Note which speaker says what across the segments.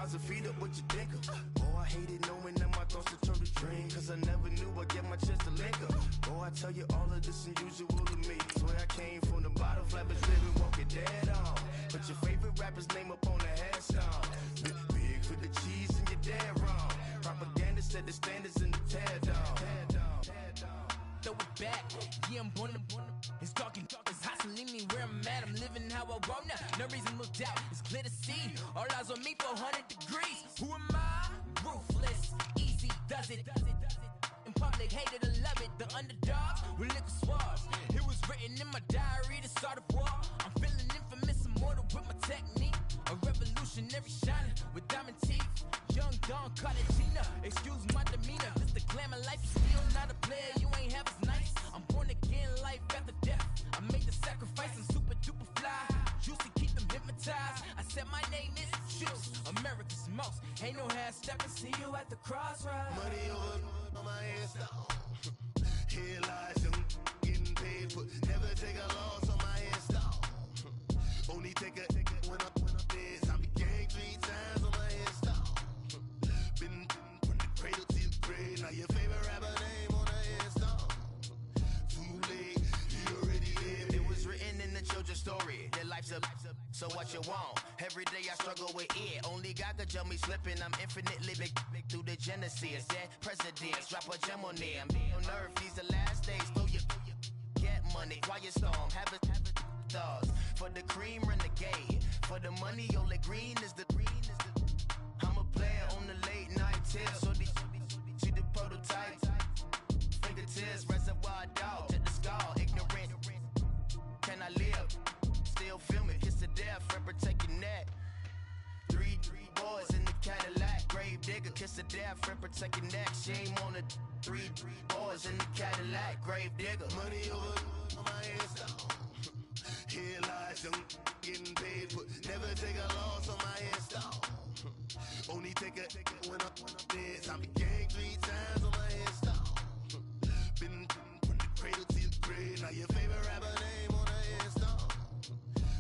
Speaker 1: 1,000 feet up, what you think of? Oh, I hated knowing that my thoughts would turn to dream, cause I never knew I'd get my chance to link up. Oh, I tell you all of this unusual to me. Swear I came from the bottom, flappers living, walking dead on. Put your favorite rapper's name up on the headstone. Big for the cheese and you're dead wrong. Propaganda set the standards in the tear down.
Speaker 2: Throw it back, yeah, I'm born to. It's dark and dark, it's hot, so leave me where I'm at. I'm living how I want now, no reason to doubt. It's clear to see, all eyes on me, 400 degrees. Who am I? Ruthless, easy, does it. In public, hated or love it. The underdogs with liquor swabs. It was written in my diary, the start of war. I'm feeling infamous, immortal with my technique. A revolutionary shining with diamond teeth. Young Don Cartagena, excuse my demeanor. This the glamour life, you still not a player. You ain't half as nice. I'm born again, life after death. I made the sacrifice, I'm super duper fly. Juicy, keep them hypnotized. I said my name is Juice, America's most. Ain't no half stepping, see you at the crossroads.
Speaker 1: Money over on my headstone. Here lies young, getting paid for. Never take a loss on my headstone. Only take a when I'm dead. I be gang 3 times on my headstone. Been from the cradle to the grave. Now your favorite rapper name on the headstone. Too late, you already lived. It was written in the children's story. Their life's up, so what you want? Every day I struggle with it. Only God could tell me slipping. I'm infinitely big through the genesis. Dead presidents, drop a gem on them. On earth, these the last days. Throw your get money, quiet storm, have it stars. For the cream, renegade. For the money, only green is the. I'm a player on the late night tips. So they see the prototype. Fingertips, reservoir dog, to the skull. Ignorant. Can I live? Still film it, kiss to death, friend, protect your neck. 3 boys in the Cadillac, grave digger, kiss to death, friend, protect your neck. Shame on the 3 boys in the Cadillac, grave digger. Money over on my headstone. Here lies young, getting paid for. Never take a loss on my headstone. Only take a when I'm dead. I be gang 3 times on my headstone. Been from the cradle to the grave. Now your favorite rapper name on the headstone.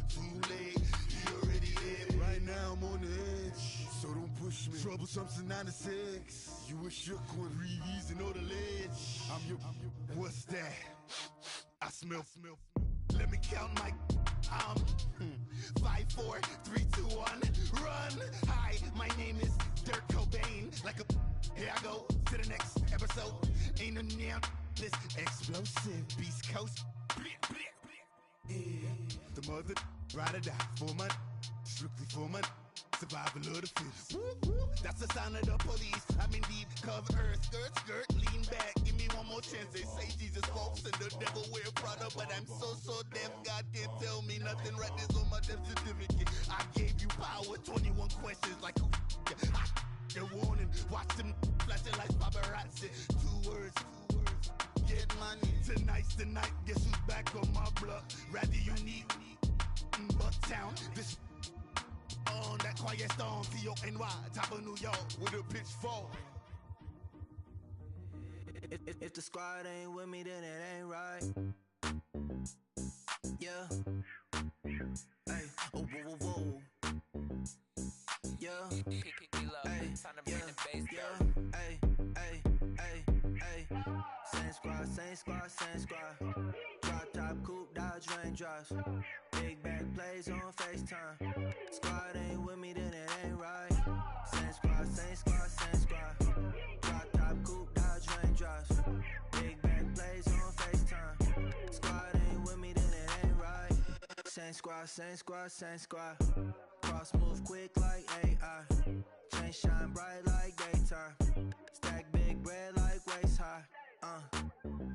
Speaker 1: Too late, you already lived. Right now I'm on the edge, so don't push me. Troublesome since 96. You a shook one, Reeves and all the ledge. I'm your. What's that? I smell. Let me count my. 5, 4, 3, 2, 1, run. Hi, my name is Dirk Cobain. Like a. Here I go to the next episode. Ain't no damn this explosive Beast Coast. Yeah. The mother ride or die for my. Strictly for my. Survival of the fittest. That's the sign of the police. I'm indeed cover earth, skirt, lean back. Give me one more chance. They say Jesus walks and the devil wear Prada, but I'm so deaf. God can't tell me nothing. Right this on my death certificate. I gave you power. 21 questions like who? They're warning. Watch them flashing like paparazzi. 2 words. Get money. Tonight's the night. Guess who's back on my block? Rather you need Bucktown. This. On that quiet storm, T-O-N-Y, top of New York, with a pitchfork.
Speaker 3: If the squad ain't with me, then it ain't right. Yeah. Hey, oh, whoa, whoa, whoa. Yeah. Hey, yeah. Hey. Same squad. Drop top, coupe, Dodge raindrops. Big back plays on FaceTime. Squad ain't with me, then it ain't right. Same squad. Drop top, coupe, Dodge raindrops. Big back plays on FaceTime. Squad ain't with me, then it ain't right. Same squad. Cross move quick like AI. Chain shine bright like daytime. Stack big bread like waist high. I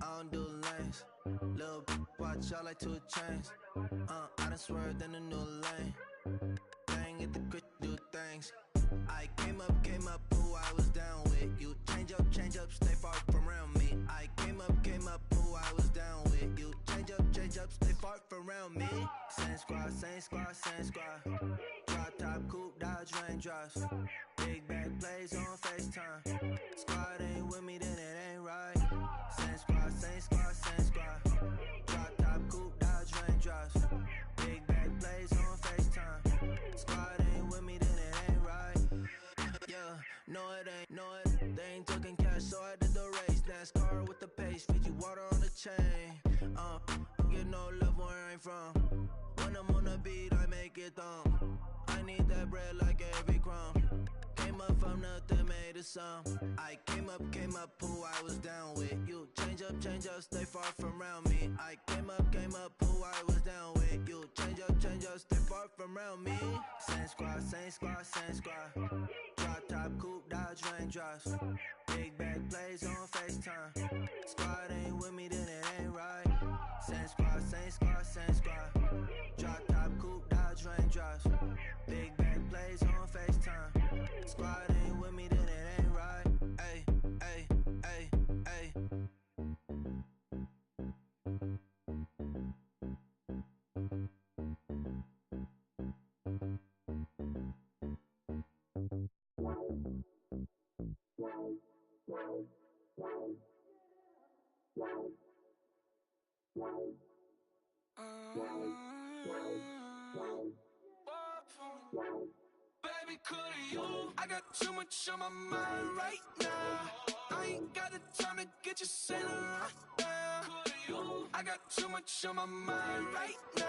Speaker 3: don't do lanes. Lil' watch y'all like 2 chains. I done swerved in a new lane. Bang at the crit, do things. I came up, who I was down with. You change up, stay far from around me. I came up, who I was down with. You change up, stay far from around me. Same squad. Drop top, coupe, Dodge raindrops. Big back plays on FaceTime. Squad ain't with me, then it ain't right. Same squad. Drop top, coupe, Dodge raindrops. Big back plays on FaceTime. Squad ain't with me, then it ain't right. ain't know it. They ain't talking cash, so I did the race. NASCAR with the pace, Fiji water on the chain. Get no love where I ain't from. When I'm on the beat, I make it thumb. I need that bread like every crumb. Came up from nothing, made a sum. I came up, who I was down with. You change up, stay far from around me. I came up, who I was down with. You change up, stay far from around me. Same squad. Drop top, coupe, Dodge raindrops. Big bag plays on FaceTime. Squad ain't with me, then it ain't right. Same squad. Drop top, coupe, Dodge raindrops. Big bag plays on FaceTime. Squad ain't with me, then it ain't right. Ay.
Speaker 2: Baby, could you? I got too much on my mind right now. I ain't got the time to get you sailing right now. Could you? I got too much on my mind right now.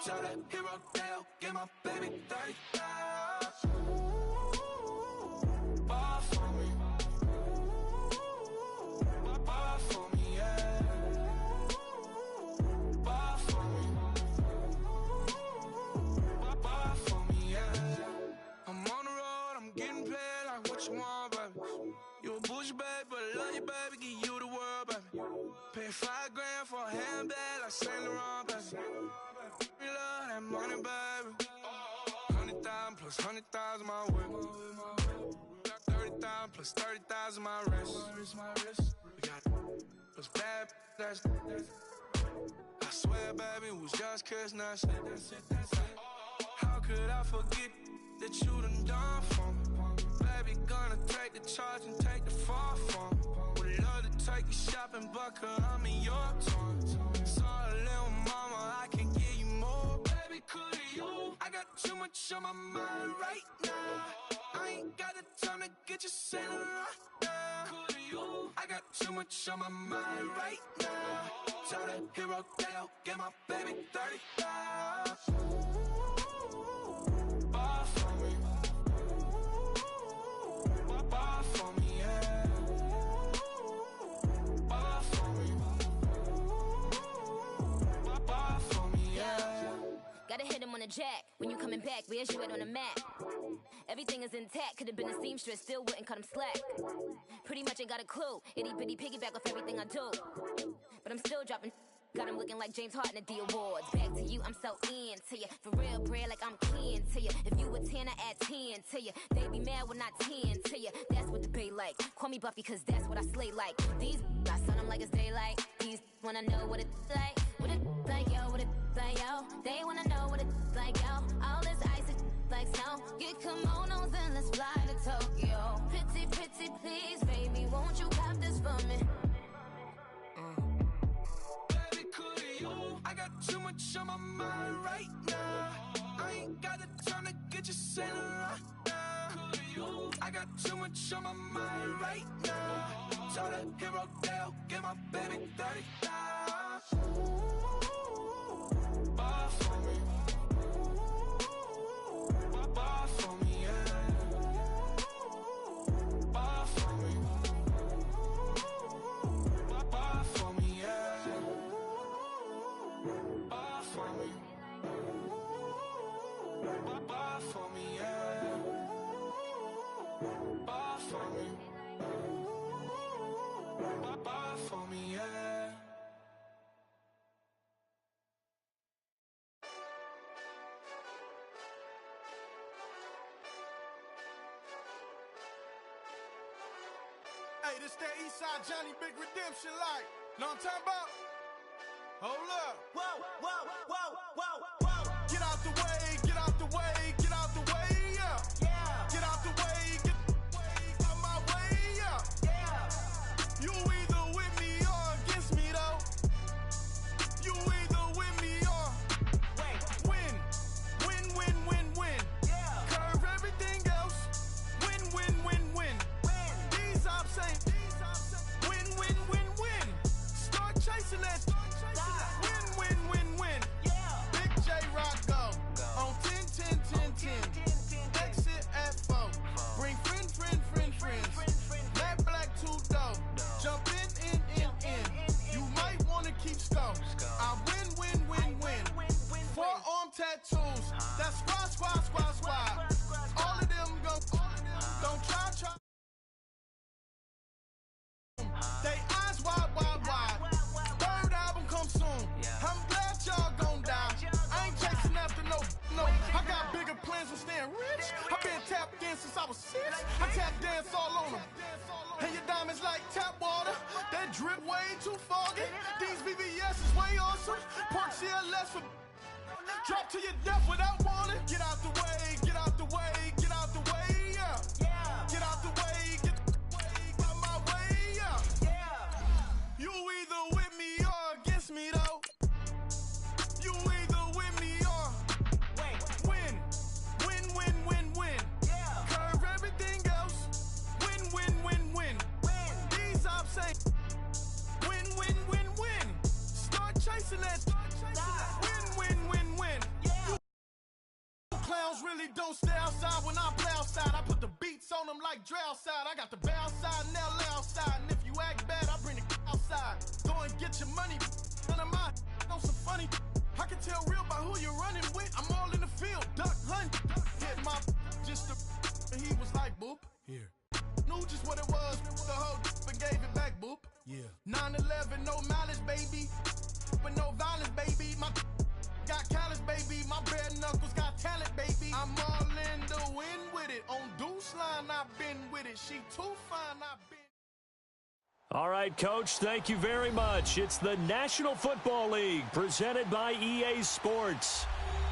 Speaker 2: Tell the hero Dale, get my baby 30,000. Bar for me. Bar for me, yeah. Bar for me. Bar for me, yeah. I'm on the road, I'm getting paid like what you want, baby. You a bougie, baby, but I love you, baby. Give you the world, baby. Pay $5 grand for a handbag like Saint Laurent, baby. We love that money, baby. 100,000 plus 100,000 my way. Got 30,000 plus 30,000 my wrist. We got those bad, that's I swear, baby, it was just kiss, that's it. How could I forget that you done for me? Baby, gonna take the charge and take the fall from me. Would love to take you shopping, but I'm in your toys. Sorry, little mama, I can give you more. Baby, could you? I got too much on my mind right now. I ain't got the time to get you sailing right now. Could you? I got too much on my mind right now. Tell the hero Dale, get my baby 30,000. Bar for me. Bar for me, yeah. Bar for me. Bar for me, yeah.
Speaker 4: Gotta hit him on the jack. When you coming back, where's you at on the map? Everything is intact. Could've been a seamstress, still wouldn't cut him slack. Pretty much ain't got a clue. Itty bitty piggyback off everything I do. But I'm still dropping. Got him looking like James Harden at the awards. Back to you, I'm so into you. For real, bread, like I'm kin to you. If you a 10, I add 10 to you. They be mad when I 10 to you. That's what the bay like. Call me Buffy, cause that's what I slay like. These, I son them like it's daylight. These wanna know what it's like. What it like, yo, what it like, yo. They wanna know what it's like, yo. All this ice is like snow. Get kimonos and let's fly to Tokyo. Pretty, pretty, please, baby, won't you cop this for me?
Speaker 2: I got too much on my mind right now. I ain't got the time to get you sailing right now. Could you? I got too much on my mind right now. Tell the hero Dale, get my baby 30,000. Bar for me. Bar for me, yeah. Bar for me. Bar for me, yeah. Bar for me. Bar for me, yeah. Bar for me. Bar for me, yeah.
Speaker 5: Hey, this that Eastside Johnny Big Redemption like. Know what I'm talking about? Hold up.
Speaker 3: Whoa, whoa, whoa, whoa, whoa.
Speaker 5: Get out the way, get out the way, get out the way, yeah.
Speaker 3: Yeah,
Speaker 5: Get out the way, get out my way, yeah.
Speaker 3: yeah.
Speaker 5: You either with me or against me, though. You either with me or
Speaker 3: Wait,
Speaker 5: win. Win, win, win, win.
Speaker 3: yeah.
Speaker 5: Curve everything else. Win, win, win, win.
Speaker 3: Win.
Speaker 5: That's squad. All of them don't try. They eyes wide. Third album come soon. I'm glad y'all gon' die. I ain't chasing after no. I got bigger plans than staying rich. I been tapped in since I was 6. I tap dance all on them. And your diamonds like tap water. That drip way too foggy. These BBS is way awesome. Park CLS for drop to your death without warning. Get out the way, yeah. Get out the way, get out the way, out my way, yeah. You either with me or against me, though. You either with me or win. Curve everything else. Win. These I'm saying win. Start chasing that. Win. You clowns really don't stay outside when I play outside. I put the beats on them like Dre outside. I got the bow side and they'll lay outside. And if you act bad, I bring the outside. Go and get your money. None of my know some funny. I can tell real by who you're running with. I'm all in the field. Duck hunt. Hit my just and he was like, boop. Here. Knew just what it was. The whole and gave it back, boop. Yeah. 9/11, no malice, baby. But no violence, baby. My got callous, baby. My bare knuckles got talent, baby. I'm all in the win with it. On Deuce line, I've been with it. She too fine, I've been.
Speaker 6: All right, Coach, thank you very much. It's the National Football League presented by EA Sports.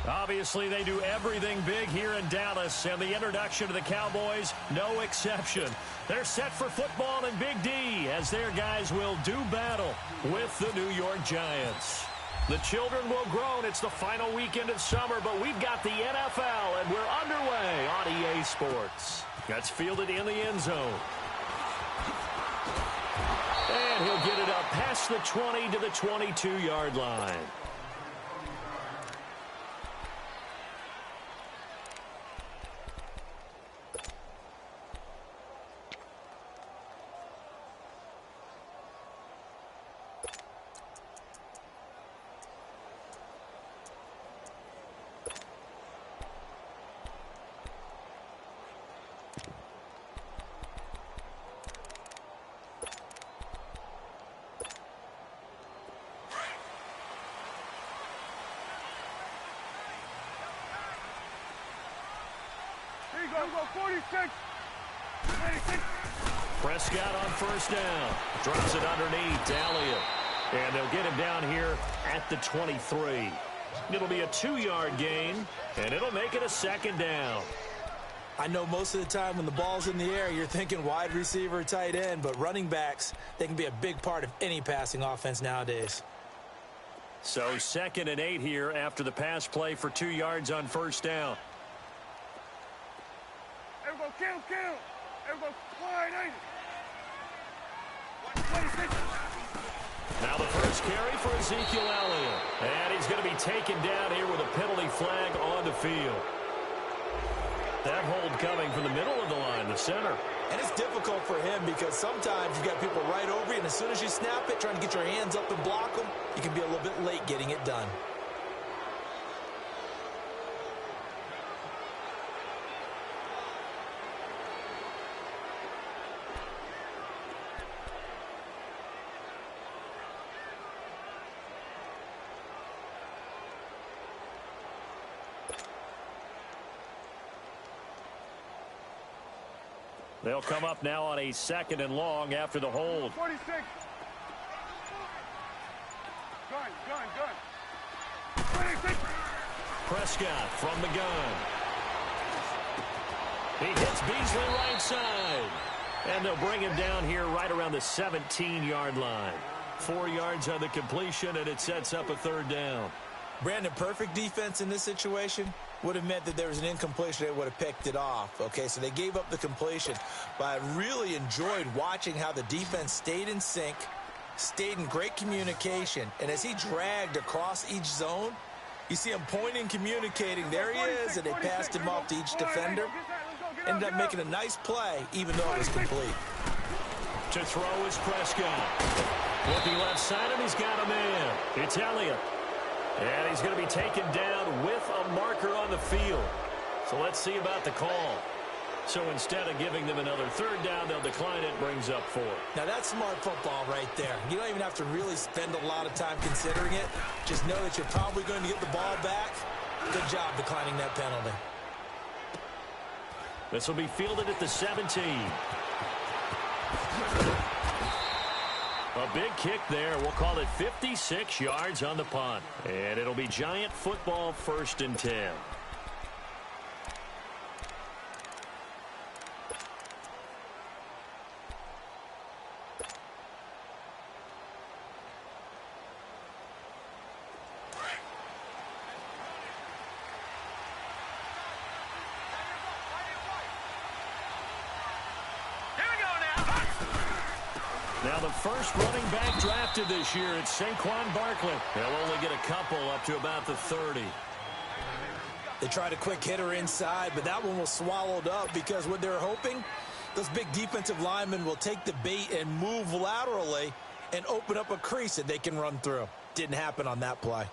Speaker 6: Obviously, they do everything big here in Dallas, and the introduction to the Cowboys, no exception. They're set for football in Big D as their guys will do battle with the New York Giants. The children will groan. It's the final weekend of summer, but we've got the NFL, and we're underway on EA Sports. That's fielded in the end zone. And he'll get it up past the 20 to the 22-yard line.
Speaker 5: Go 46.
Speaker 6: Prescott on first down. Drops it underneath to Elliott. And they'll get him down here at the 23. It'll be a 2-yard gain, and it'll make it a second down.
Speaker 7: I know most of the time when the ball's in the air, you're thinking wide receiver, tight end, but running backs, they can be a big part of any passing offense nowadays.
Speaker 6: So 2nd and 8 here after the pass play for 2 yards on first down.
Speaker 5: Kill. Everybody, wide 80.
Speaker 6: Now the first carry for Ezekiel Elliott. And he's going to be taken down here with a penalty flag on the field. That hold coming from the middle of the line, the center.
Speaker 7: And it's difficult for him because sometimes you've got people right over you, and as soon as you snap it, trying to get your hands up and block them, you can be a little bit late getting it done.
Speaker 6: They'll come up now on a 2nd and long after the hold.
Speaker 5: 46. Gun. 26.
Speaker 6: Prescott from the gun. He hits Beasley right side. And they'll bring him down here right around the 17-yard line. 4 yards on the completion, and it sets up a 3rd down.
Speaker 7: Brandon, perfect defense in this situation would have meant that there was an incompletion. They would have picked it off. Okay, so they gave up the completion. But I really enjoyed watching how the defense stayed in sync, stayed in great communication. And as he dragged across each zone, you see him pointing, communicating. There he is, and they passed him off to each defender. Ended up making a nice play, even though it was complete.
Speaker 6: To throw is Prescott. Looking left side, and he's got a man. It's Elliott. And he's going to be taken down with a marker on the field. So let's see about the call. So instead of giving them another third down, they'll decline it, brings up 4.
Speaker 7: Now, that's smart football right there. You don't even have to really spend a lot of time considering it. Just know that you're probably going to get the ball back. Good job declining that penalty.
Speaker 6: This will be fielded at the 17. A big kick there. We'll call it 56 yards on the punt. And it'll be Giant football, 1st and 10. Now the first running back drafted this year, it's Saquon Barkley. They'll only get a couple up to about the 30.
Speaker 7: They tried a quick hitter inside, but that one was swallowed up because what they're hoping, those big defensive linemen will take the bait and move laterally and open up a crease that they can run through. Didn't happen on that play.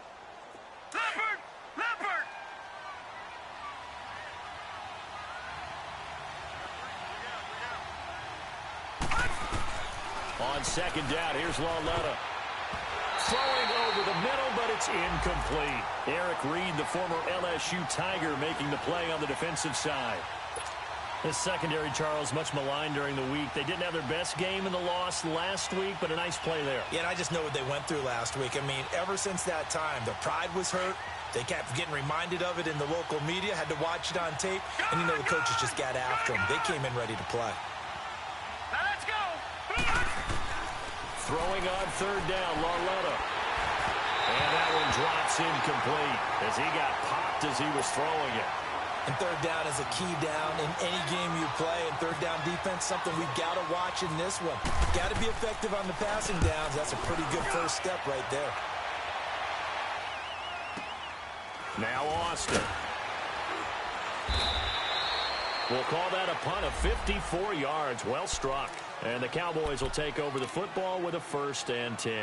Speaker 6: On second down, here's Lauletta. Throwing over the middle, but it's incomplete. Eric Reed, the former LSU Tiger, making the play on the defensive side. This secondary, Charles, much maligned during the week. They didn't have their best game in the loss last week, but a nice play there.
Speaker 7: Yeah, and I just know what they went through last week. I mean, ever since that time, their pride was hurt. They kept getting reminded of it in the local media, had to watch it on tape, and you know the coaches just got after them. They came in ready to play.
Speaker 2: Now let's go.
Speaker 6: Throwing on third down, Lauletta. And that one drops incomplete as he got popped as he was throwing it.
Speaker 7: And third down is a key down in any game you play. And third down defense, something we've got to watch in this one. Got to be effective on the passing downs. That's a pretty good first step right there.
Speaker 6: Now Austin. We'll call that a punt of 54 yards. Well struck. And the Cowboys will take over the football with a 1st and 10.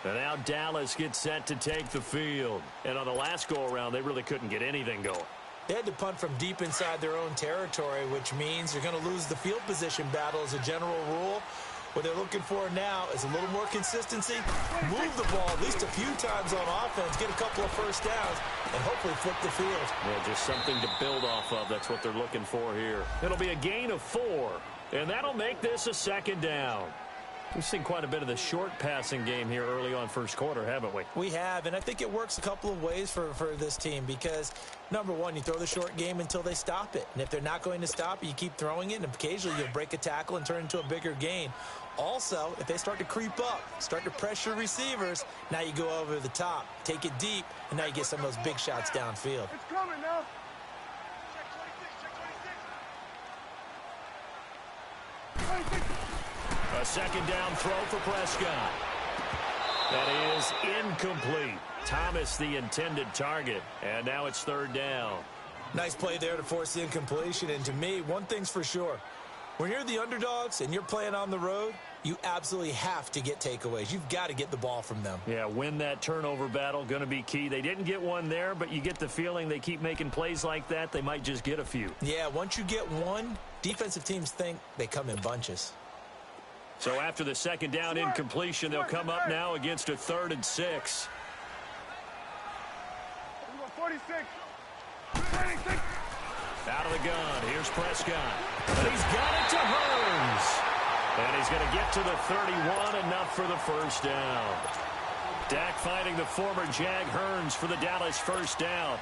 Speaker 6: And now Dallas gets set to take the field. And on the last go-around, they really couldn't get anything going.
Speaker 7: They had to punt from deep inside their own territory, which means you're going to lose the field position battle as a general rule. What they're looking for now is a little more consistency, move the ball at least a few times on offense, get a couple of first downs, and hopefully flip the field.
Speaker 6: Yeah, just something to build off of. That's what they're looking for here. It'll be a gain of 4, and that'll make this a 2nd down. We've seen quite a bit of the short passing game here early on first quarter, haven't we?
Speaker 7: We have, and I think it works a couple of ways for this team because, number one, you throw the short game until they stop it. And if they're not going to stop it, you keep throwing it, and occasionally you'll break a tackle and turn into a bigger gain. Also, if they start to creep up, start to pressure receivers, now you go over the top, take it deep, and now you get some of those big shots downfield.
Speaker 5: It's coming now.
Speaker 6: A 2nd down throw for Prescott. That is incomplete. Thomas the intended target, and now it's 3rd down.
Speaker 7: Nice play there to force the incompletion, and to me, one thing's for sure. When you're the underdogs and you're playing on the road, you absolutely have to get takeaways. You've got to get the ball from them.
Speaker 6: Yeah, win that turnover battle, going to be key. They didn't get one there, but you get the feeling they keep making plays like that, they might just get a few.
Speaker 7: Yeah, once you get one, defensive teams think they come in bunches.
Speaker 6: So after the 2nd down incompletion, they'll come up now against a 3rd and 6.
Speaker 5: 46.
Speaker 6: Out of the gun, here's Prescott. And he's got it to Hearns. And he's going to get to the 31, enough for the 1st down. Dak finding the former Jag Hearns for the Dallas 1st down.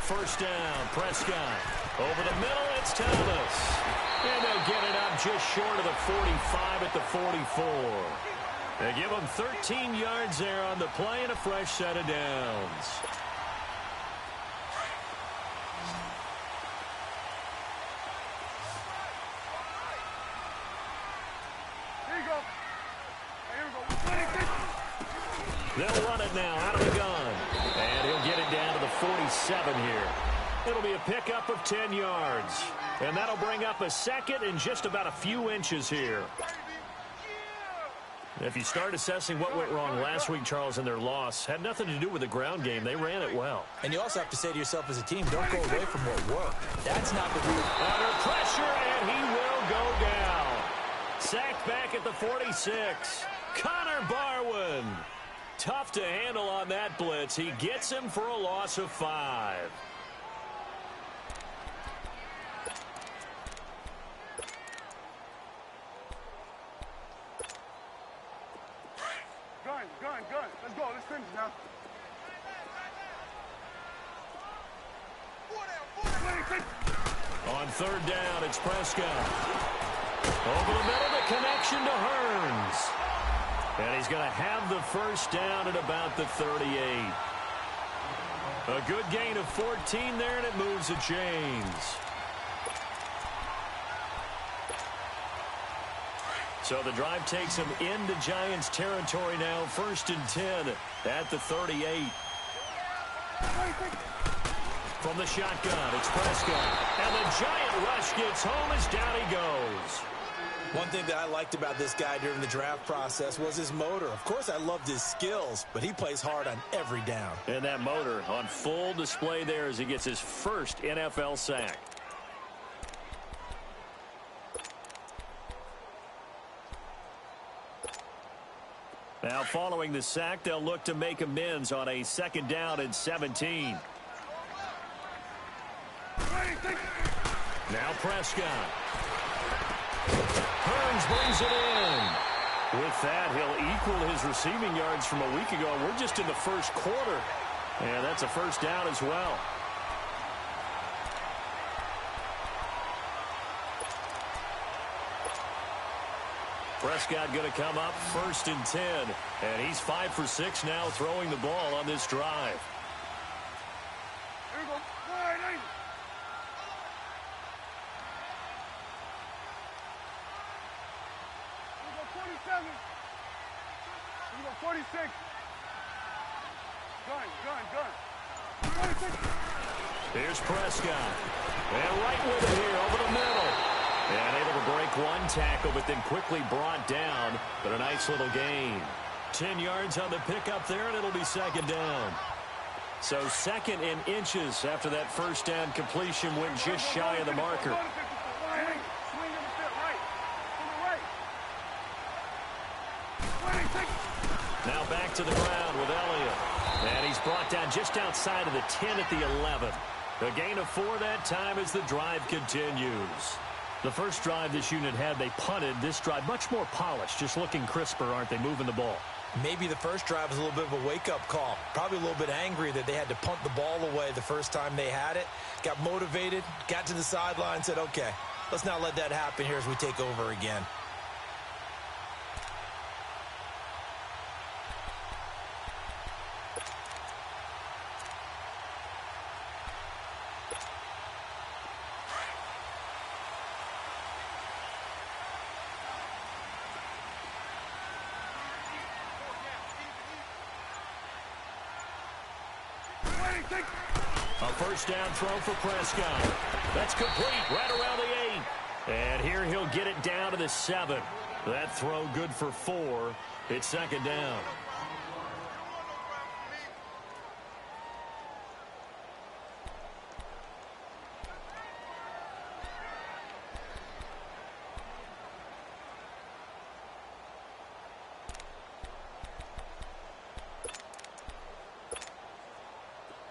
Speaker 6: First down, Prescott. Over the middle, it's Thomas. And they'll get it up just short of the 45 at the 44. They give them 13 yards there on the play and a fresh set of downs. They'll run it now out of the gun. And he'll get it down to the 47 here. It'll be a pickup of 10 yards. And that'll bring up a second and just about a few inches here. If you start assessing what went wrong last week, Charles, in their loss, had nothing to do with the ground game. They ran it well.
Speaker 7: And you also have to say to yourself as a team, don't go away from what worked. That's not the real.
Speaker 6: Under pressure, and he will go down. Sacked back at the 46. Connor Barwin. Tough to handle on that blitz. He gets him for a loss of 5.
Speaker 5: Gun. Let's go. Let's finish now.
Speaker 6: On third down, it's Prescott. Over the middle, the connection to Hearns. And he's going to have the first down at about the 38. A good gain of 14 there, and it moves the chains. So the drive takes him into Giants territory now. 1st and 10 at the 38. From the shotgun, it's Prescott. And the Giant rush gets home as down he goes.
Speaker 7: One thing that I liked about this guy during the draft process was his motor. Of course, I loved his skills, but he plays hard on every down.
Speaker 6: And that motor on full display there as he gets his first NFL sack. Now, following the sack, they'll look to make amends on a 2nd down and 17. Now Prescott. Hearns brings it in. With that, he'll equal his receiving yards from a week ago. We're just in the first quarter. And that's a first down as well. Prescott going to come up 1st and 10. And he's 5 for 6 now throwing the ball on this drive.
Speaker 5: Here we go. 47. Here we go. 46. Gun. 46.
Speaker 6: Here's Prescott. And right with it here over the middle. And able to break one tackle, but then quickly brought down. But a nice little gain. 10 yards on the pickup there, and it'll be 2nd down. So 2nd and inches after that first down completion went just shy of the marker. Now back to the ground with Elliott. And he's brought down just outside of the 10 at the 11. A gain of 4 that time as the drive continues. The first drive this unit had, they punted. This drive, much more polished, just looking crisper, aren't they, moving the ball?
Speaker 7: Maybe the first drive was a little bit of a wake-up call. Probably a little bit angry that they had to punt the ball away the first time they had it. Got motivated, got to the sideline, said, okay, let's not let that happen here as we take over again.
Speaker 6: A first down throw for Prescott. That's complete right around the 8. And here he'll get it down to the 7. That throw good for 4. It's 2nd down.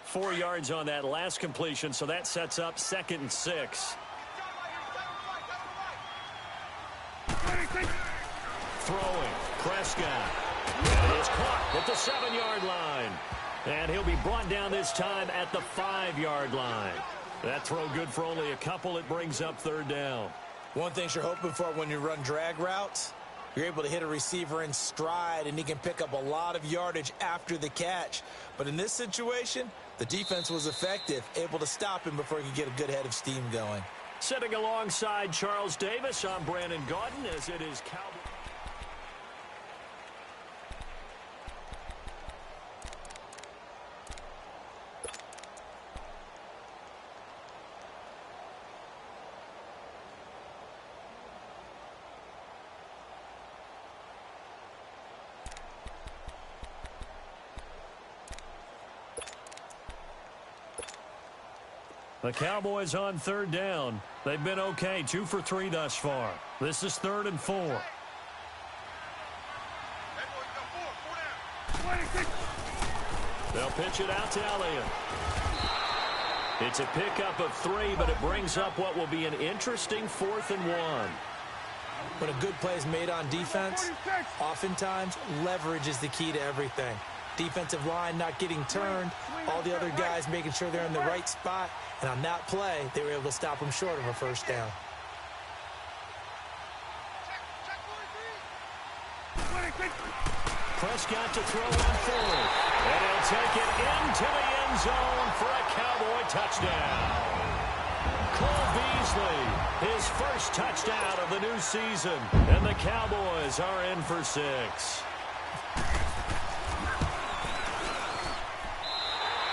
Speaker 6: Four yards on that last completion, so that sets up 2nd and 6. Throwing, Prescott. And he is caught at the 7-yard line. And he'll be brought down this time at the 5-yard line. That throw good for only a couple. It brings up 3rd down.
Speaker 7: One thing you're hoping for when you run drag routes, you're able to hit a receiver in stride, and he can pick up a lot of yardage after the catch. But in this situation, the defense was effective, able to stop him before he could get a good head of steam going.
Speaker 6: Sitting alongside Charles Davis, I'm Brandon Gaudin, as it is Cowboys. The Cowboys on third down. They've been okay, 2 for 3 thus far. This is 3rd and 4. They'll pitch it out to Elliott. It's a pickup of 3, but it brings up what will be an interesting 4th and 1.
Speaker 7: When a good play is made on defense, oftentimes leverage is the key to everything. Defensive line not getting turned, all the other guys making sure they're in the right spot, and on that play, they were able to stop them short of a first down.
Speaker 6: Prescott to throw on 4th, and he'll take it into the end zone for a Cowboy touchdown. Cole Beasley, his first touchdown of the new season, and the Cowboys are in for 6.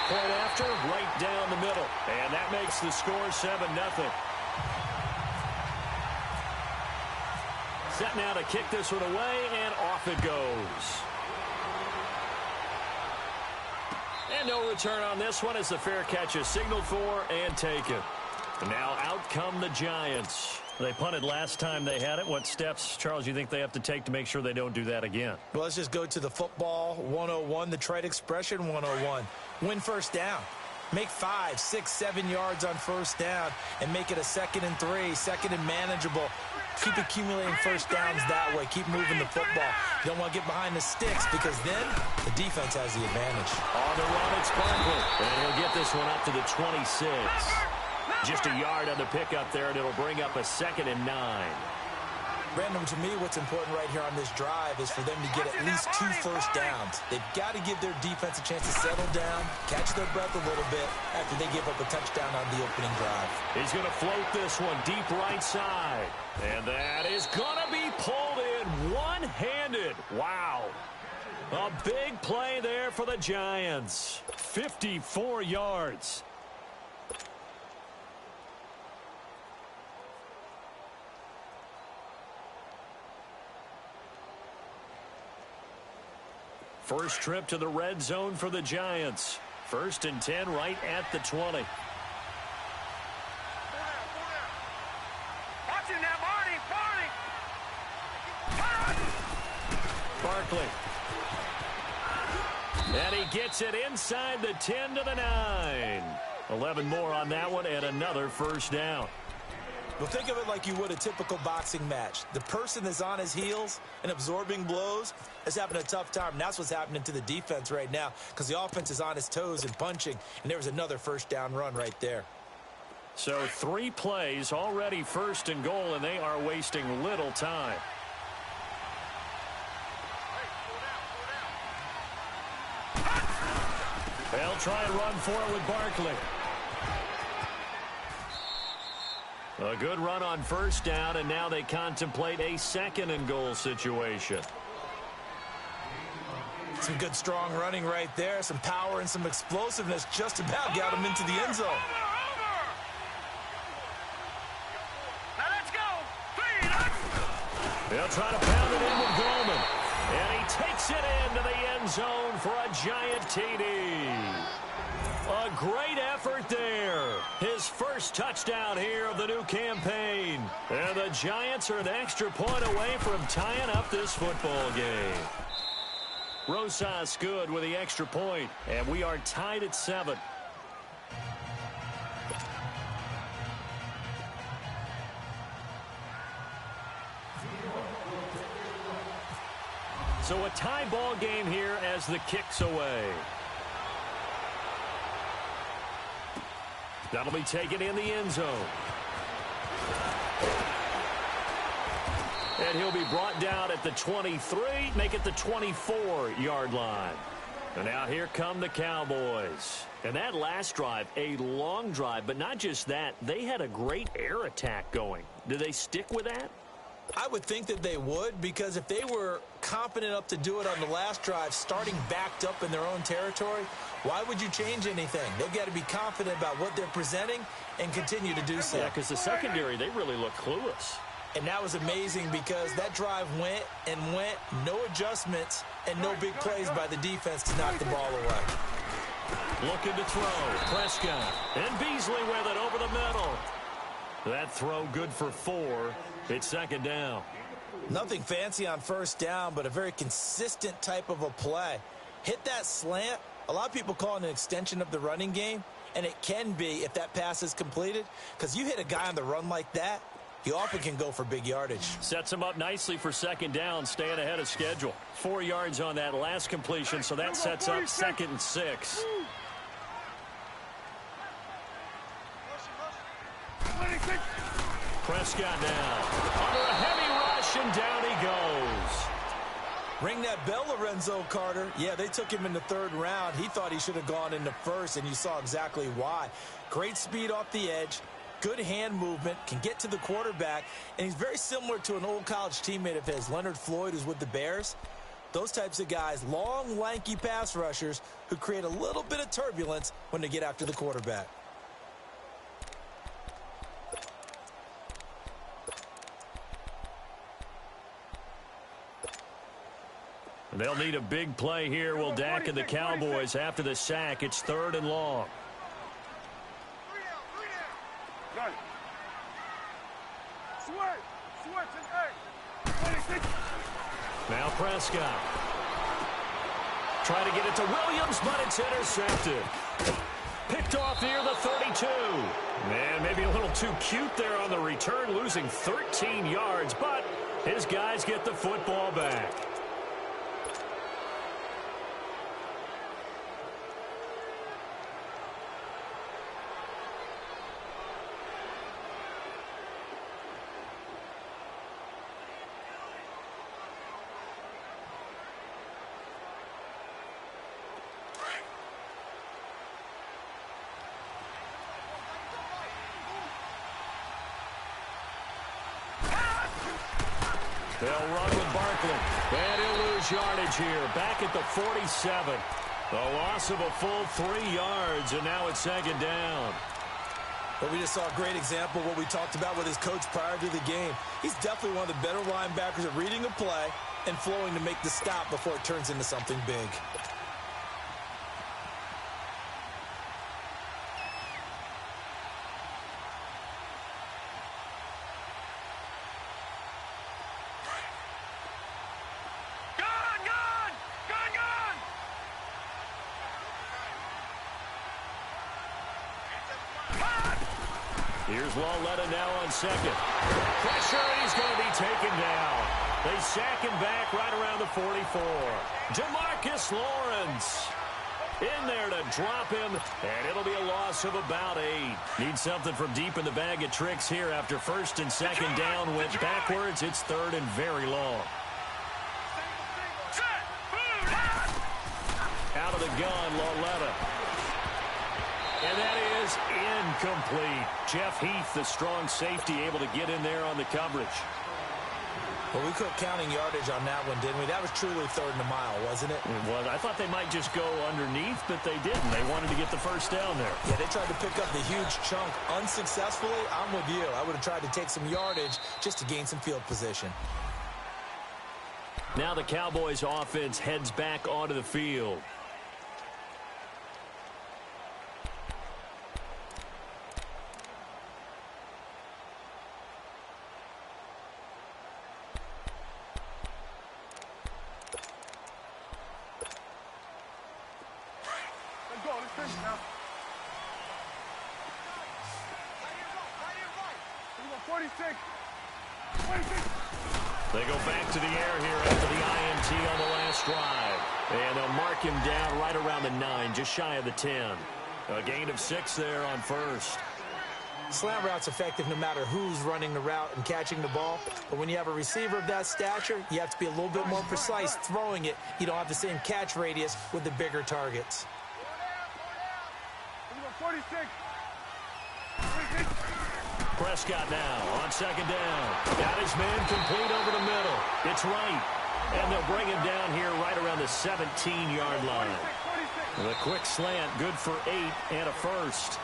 Speaker 6: Point after, right down the middle, and that makes the score 7-0. Set now to kick this one away, and off it goes. And no return on this one as the fair catch is signaled for and taken. Now out come the Giants. They punted last time they had it. What steps, Charles, do you think they have to take to make sure they don't do that again?
Speaker 7: Well, let's just go to the football 101, the trite expression 101. Win first down. Make 5, 6, 7 yards on first down and make it a 2nd and 3, 2nd and manageable. Keep accumulating first downs that way. Keep moving the football. You don't want to get behind the sticks because then the defense has the advantage.
Speaker 6: On the run, it's Barkley. And he'll get this one up to the 26. Just a yard on the pickup there, and it'll bring up a 2nd and 9.
Speaker 7: Brandon, to me, what's important right here on this drive is for them to get at least 2 first downs. They've got to give their defense a chance to settle down, catch their breath a little bit after they give up a touchdown on the opening drive.
Speaker 6: He's going to float this one deep right side. And that is going to be pulled in one-handed. Wow. A big play there for the Giants. 54 yards. First trip to the red zone for the Giants. 1st and 10 right at the 20. Barkley. And he gets it inside the 10 to the 9. 11 more on that one and another first down.
Speaker 7: Well, think of it like you would a typical boxing match. The person that's on his heels and absorbing blows is having a tough time. And that's what's happening to the defense right now because the offense is on his toes and punching. And there was another first down run right there.
Speaker 6: So 3 plays already 1st and goal, and they are wasting little time. They'll try and run for it with Barkley. A good run on first down, and now they contemplate a 2nd and goal situation.
Speaker 7: Some good strong running right there. Some power and some explosiveness just about got him into the end zone.
Speaker 2: Now let's go.
Speaker 6: They'll try to pound it in with Goldman. And he takes it into the end zone for a Giant TD. A great effort there. His first touchdown here of the new campaign. And the Giants are an extra point away from tying up this football game. Rosas good with the extra point, and we are tied at 7. So a tie ball game here as the kick's away. That'll be taken in the end zone. And he'll be brought down at the 23, make it the 24-yard line. And now here come the Cowboys. And that last drive, a long drive, but not just that. They had a great air attack going. Do they stick with that?
Speaker 7: I would think that they would, because if they were competent enough to do it on the last drive, starting backed up in their own territory, why would you change anything? They've got to be confident about what they're presenting and continue to do so.
Speaker 6: Yeah, because the secondary, they really look clueless.
Speaker 7: And that was amazing because that drive went and went, no adjustments and no big plays by the defense to knock the ball away.
Speaker 6: Looking to throw. Prescott. And Beasley with it over the middle. That throw good for 4. It's second down.
Speaker 7: Nothing fancy on first down, but a very consistent type of a play. Hit that slant. A lot of people call it an extension of the running game, and it can be if that pass is completed, because you hit a guy on the run like that, he often can go for big yardage.
Speaker 6: Sets him up nicely for second down, staying ahead of schedule. 4 yards on that last completion, so that sets up 2nd and 6. Prescott now. Under a heavy rush, and down he goes.
Speaker 7: Ring that bell, Lorenzo Carter. Yeah, they took him in the 3rd round. He thought he should have gone in the 1st, and you saw exactly why. Great speed off the edge, good hand movement, can get to the quarterback, and he's very similar to an old college teammate of his, Leonard Floyd, who's with the Bears. Those types of guys, long, lanky pass rushers who create a little bit of turbulence when they get after the quarterback.
Speaker 6: They'll need a big play here, will Dak and the Cowboys after the sack. It's 3rd and long. Now Prescott. Try to get it to Williams, but it's intercepted. Picked off near the 32. Man, maybe a little too cute there on the return, losing 13 yards, but his guys get the football back. They'll run with Barkley. And he'll lose yardage here. Back at the 47. The loss of a full 3 yards, and now it's second down.
Speaker 7: But we just saw a great example of what we talked about with his coach prior to the game. He's definitely one of the better linebackers at reading a play and flowing to make the stop before it turns into something big.
Speaker 6: Here's Lawletta now on second. Pressure, and he's going to be taken down. They sack him back right around the 44. Demarcus Lawrence in there to drop him, and it'll be a loss of about 8. Need something from deep in the bag of tricks here after 1st and 2nd down went backwards. It's 3rd and very long. Out of the gun, Lawletta. And that is incomplete. Jeff Heath, the strong safety, able to get in there on the coverage.
Speaker 7: Well, we quit counting yardage on that one, didn't we? That was truly 3rd and a mile, wasn't it?
Speaker 6: It was. I thought they might just go underneath, but they didn't. They wanted to get the first down there.
Speaker 7: Yeah, they tried to pick up the huge chunk unsuccessfully. I'm with you. I would have tried to take some yardage just to gain some field position.
Speaker 6: Now the Cowboys offense heads back onto the field. They go back to the air here after the INT on the last drive. And they'll mark him down right around the 9, just shy of the 10. A gain of 6 there on 1st.
Speaker 7: Slant route's effective no matter who's running the route and catching the ball. But when you have a receiver of that stature, you have to be a little bit more precise throwing it. You don't have the same catch radius with the bigger targets.
Speaker 5: 46.
Speaker 6: Prescott now on 2nd down. Got his man complete over the middle. It's right. And they'll bring him down here right around the 17-yard line. The quick slant, good for 8 and a 1st.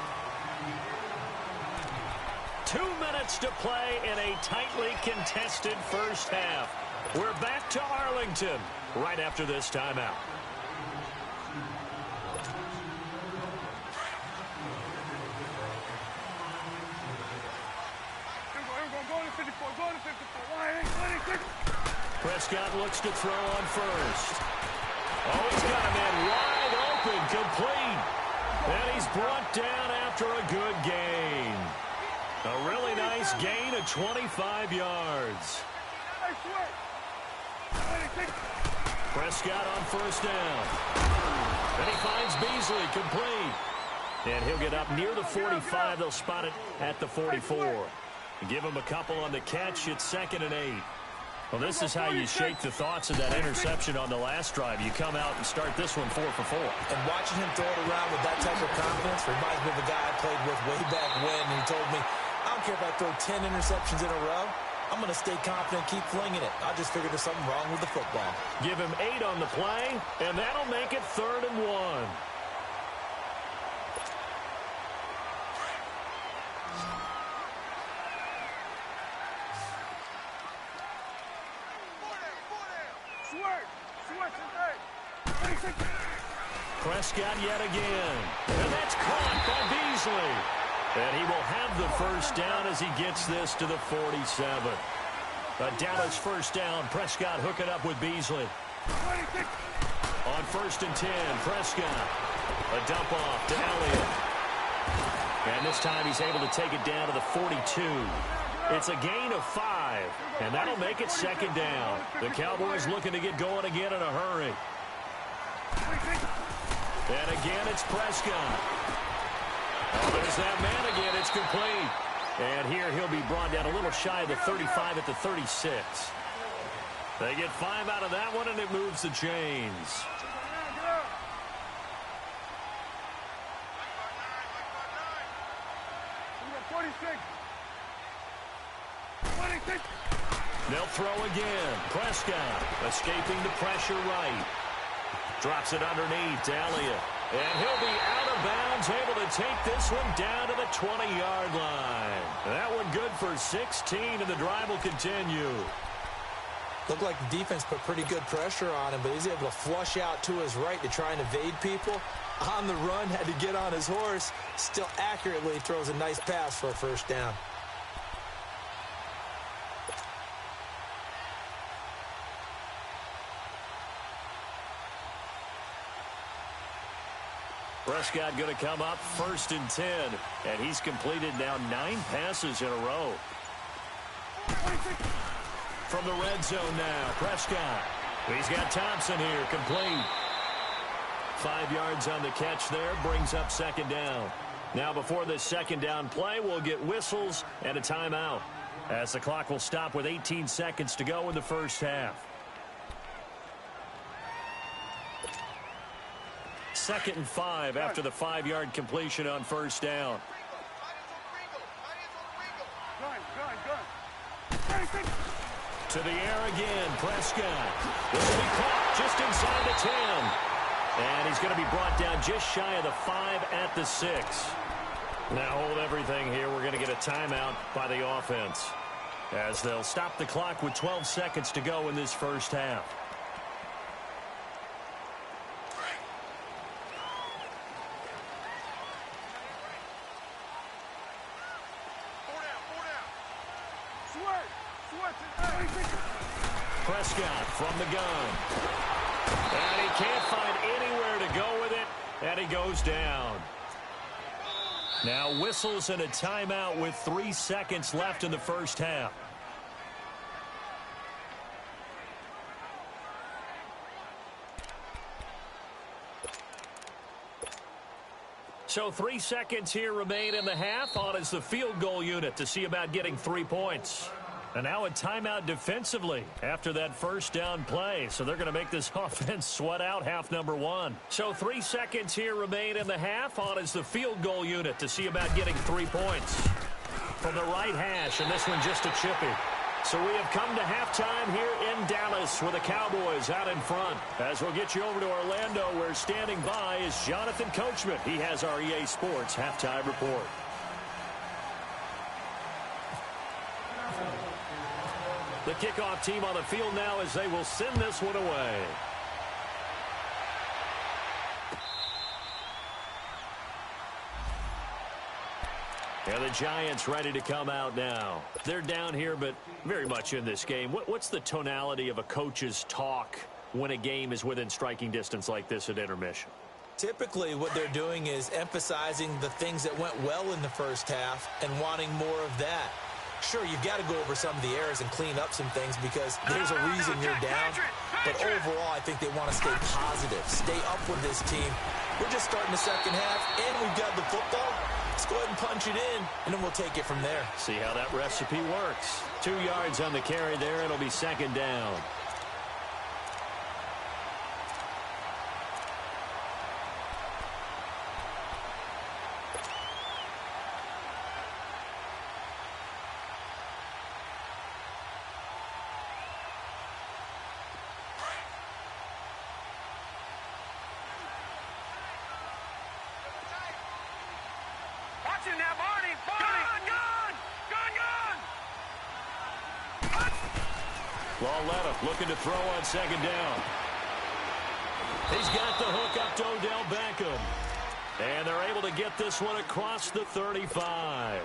Speaker 6: 2 minutes to play in a tightly contested first half. We're back to Arlington right after this timeout. Prescott looks to throw on first. Oh, he's got a man wide open, complete. And he's brought down after a good gain. A really nice gain of 25 yards. Prescott on first down. And he finds Beasley, complete. And he'll get up near the 45. They'll spot it at the 44. Give him a couple on the catch. It's 2nd and 8. Well, this is how you shake the thoughts of that interception on the last drive. You come out and start this one 4 for 4.
Speaker 7: And watching him throw it around with that type of confidence reminds me of a guy I played with way back when. And he told me, I don't care if I throw 10 interceptions in a row. I'm going to stay confident, keep flinging it. I just figured there's something wrong with the football.
Speaker 6: Give him 8 on the play, and that'll make it 3rd and 1. Prescott yet again. And that's caught by Beasley. And he will have the first down as he gets this to the 47. A Dallas first down. Prescott hooking up with Beasley. On 1st and 10, Prescott. A dump off to Elliott. And this time he's able to take it down to the 42. It's a gain of 5. And that'll make it 2nd down. The Cowboys looking to get going again in a hurry. And again, it's Prescott. Oh, there's that man again. It's complete. And here he'll be brought down a little shy of the 35 at the 36. They get 5 out of that one, and it moves the chains. They'll throw again. Prescott escaping the pressure right. Drops it underneath to Elliott. And he'll be out of bounds, able to take this one down to the 20-yard line. That one good for 16, and the drive will continue.
Speaker 7: Looked like the defense put pretty good pressure on him, but he's able to flush out to his right to try and evade people. On the run, had to get on his horse. Still accurately throws a nice pass for a first down.
Speaker 6: Prescott going to come up 1st and 10, and he's completed now 9 passes in a row. From the red zone now, Prescott. He's got Thompson here, complete. 5 yards on the catch there, brings up 2nd down. Now before this 2nd down play, we'll get whistles and a timeout, as the clock will stop with 18 seconds to go in the first half. 2nd and 5 after the 5-yard completion on first down. To the air again, Prescott. This will be caught just inside the 10. And he's going to be brought down just shy of the 5 at the 6. Now hold everything here. We're going to get a timeout by the offense, as they'll stop the clock with 12 seconds to go in this first half. Prescott from the gun. And he can't find anywhere to go with it, and he goes down. Now whistles and a timeout with 3 seconds left in the first half. So 3 seconds here remain in the half. On is the field goal unit to see about getting 3 points. And now a timeout defensively after that first down play. So they're going to make this offense sweat out half number 1. So 3 seconds here remain in the half. On is the field goal unit to see about getting 3 points. From the right hash, and this one just a chippy. So we have come to halftime here in Dallas with the Cowboys out in front. As we'll get you over to Orlando, where standing by is Jonathan Coachman. He has our EA Sports halftime report. The kickoff team on the field now as they will send this one away. And the Giants ready to come out now. They're down here, but very much in this game. What's the tonality of a coach's talk when a game is within striking distance like this at intermission?
Speaker 7: Typically, what they're doing is emphasizing the things that went well in the first half and wanting more of that. Sure, you've got to go over some of the errors and clean up some things because there's a reason you're down. But overall, I think they want to stay positive, stay up with this team. We're just starting the second half, and we've got the football. Let's go ahead and punch it in, and then we'll take it from there.
Speaker 6: See how that recipe works. 2 yards on the carry there. It'll be second down. Lauletta looking to throw on second down. He's got the hook up to Odell Beckham. And they're able to get this one across the 35.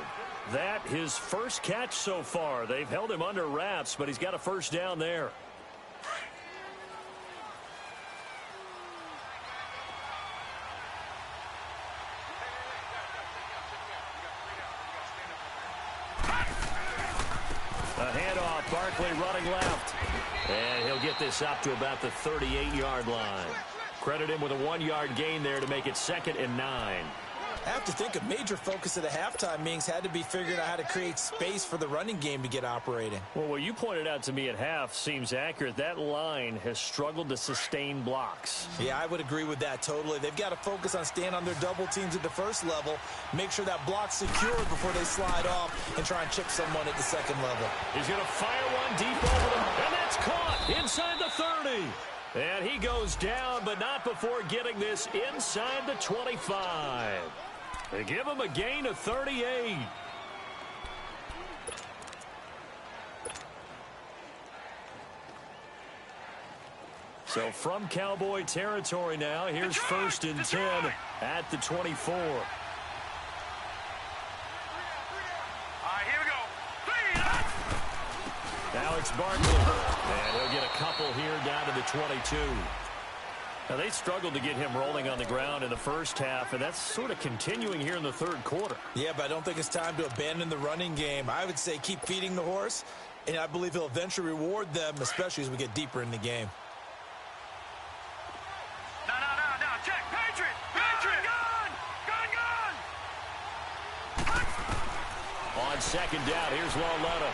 Speaker 6: That his first catch so far. They've held him under wraps, but he's got a first down there. A handoff, Barkley running left. And he'll get this up to about the 38-yard line. Credit him with a 1-yard gain there to make it 2nd and 9.
Speaker 7: I have to think a major focus of the halftime meetings had to be figuring out how to create space for the running game to get operating.
Speaker 6: Well, what you pointed out to me at half seems accurate. That line has struggled to sustain blocks.
Speaker 7: Yeah, I would agree with that totally. They've got to focus on staying on their double teams at the first level, make sure that block's secured before they slide off and try and chip someone at the second level.
Speaker 6: He's going to fire one deep over them, and that's caught inside the 30. And he goes down, but not before getting this inside the 25. They give him a gain of 38. So from Cowboy territory now, here's 1st and 10 at the 24.
Speaker 8: All right, here we go.
Speaker 6: Now it's Barkley, and he'll get a couple here down to the 22. Now, they struggled to get him rolling on the ground in the first half, and that's sort of continuing here in the third quarter.
Speaker 7: Yeah, but I don't think it's time to abandon the running game. I would say keep feeding the horse, and I believe he'll eventually reward them, especially as we get deeper in the game.
Speaker 8: No, check, Patriot! Gun!
Speaker 6: On second down, here's Lauletta.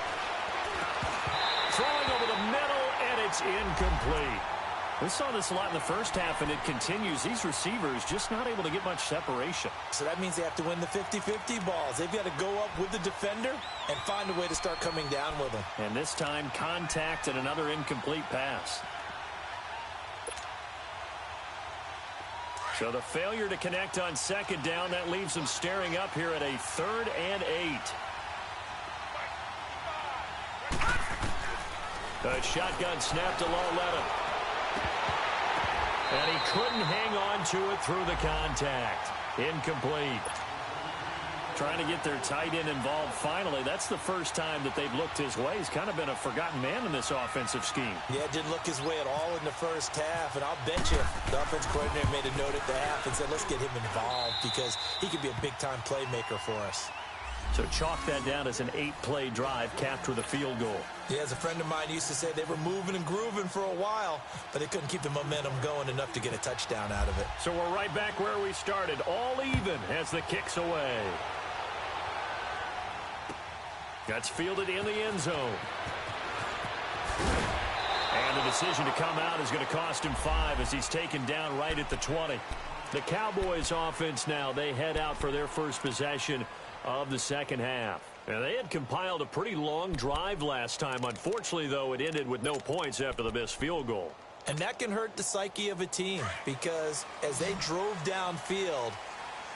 Speaker 6: Throwing over the middle, and it's incomplete. We saw this a lot in the first half, and it continues. These receivers just not able to get much separation.
Speaker 7: So that means they have to win the 50-50 balls. They've got to go up with the defender and find a way to start coming down with them.
Speaker 6: And this time, contact and another incomplete pass. So the failure to connect on second down, that leaves them staring up here at a 3rd and 8. The shotgun snap to Lauletta. And he couldn't hang on to it through the contact. Incomplete. Trying to get their tight end involved finally. That's the first time that they've looked his way. He's kind of been a forgotten man in this offensive scheme.
Speaker 7: Yeah, didn't look his way at all in the first half. And I'll bet you the offense coordinator made a note at the half and said, let's get him involved because he could be a big-time playmaker for us.
Speaker 6: So chalk that down as an 8-play drive capped with a field goal.
Speaker 7: Yeah, as a friend of mine used to say, they were moving and grooving for a while, but they couldn't keep the momentum going enough to get a touchdown out of it.
Speaker 6: So we're right back where we started, all even as the kick's away. That's fielded in the end zone. And the decision to come out is going to cost him 5 as he's taken down right at the 20. The Cowboys offense now, they head out for their first possession of the second half. And they had compiled a pretty long drive last time. Unfortunately, though, it ended with no points after the missed field goal.
Speaker 7: And that can hurt the psyche of a team because as they drove downfield,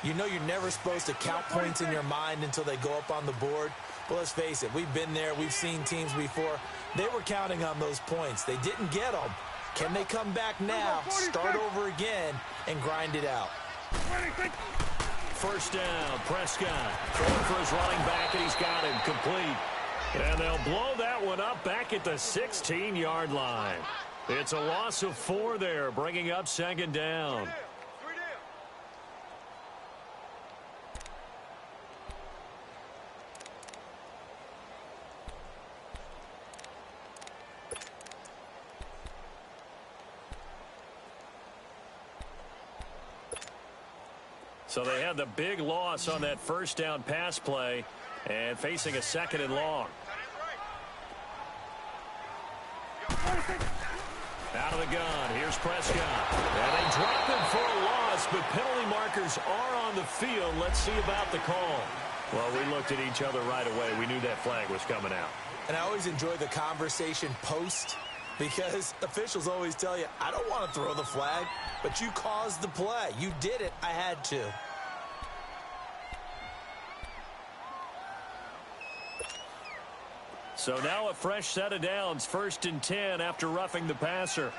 Speaker 7: you know you're never supposed to count points in your mind until they go up on the board. But let's face it, we've been there. We've seen teams before. They were counting on those points. They didn't get them. Can they come back now, start over again, and grind it out?
Speaker 6: first down. Prescott throwing for his running back, and he's got him complete. And they'll blow that one up back at the 16-yard line. It's a loss of 4 there, bringing up second down. So they had the big loss on that first down pass play and facing a 2nd and long. Out of the gun, here's Prescott. And they dropped him for a loss, but penalty markers are on the field. Let's see about the call. Well, we looked at each other right away. We knew that flag was coming out.
Speaker 7: And I always enjoy the conversation post, because officials always tell you, I don't want to throw the flag, but you caused the play. You did it. I had to.
Speaker 6: So now a fresh set of downs, 1st and 10 after roughing the passer.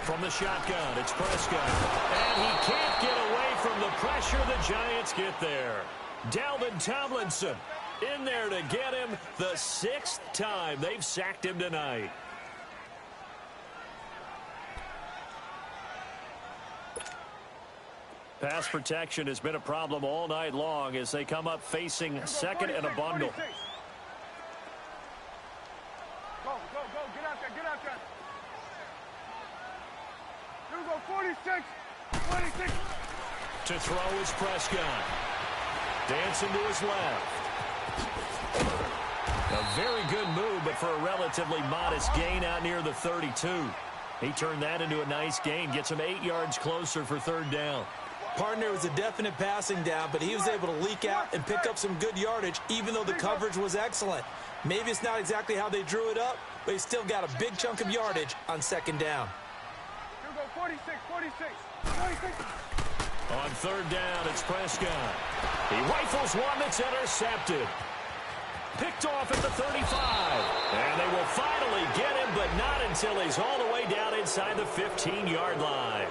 Speaker 6: From the shotgun, it's Prescott. And he can't get away from the pressure. The Giants get there. Dalvin Tomlinson in there to get him the 6th time they've sacked him tonight. Pass protection has been a problem all night long as they come up facing 2nd and a bundle.
Speaker 8: Go, get out there. Here we go, 46.
Speaker 6: To throw is Prescott. Dancing to his left. A very good move, but for a relatively modest gain out near the 32. He turned that into a nice gain, gets him 8 yards closer for 3rd down.
Speaker 7: Partner was a definite passing down, but he was able to leak out and pick up some good yardage, even though the coverage was excellent. Maybe it's not exactly how they drew it up, but he still got a big chunk of yardage on 2nd down.
Speaker 8: Here we go, 46.
Speaker 6: On 3rd down, it's Prescott. He rifles one that's intercepted. Picked off at the 35. And they will finally get him, but not until he's all the way down inside the 15-yard line.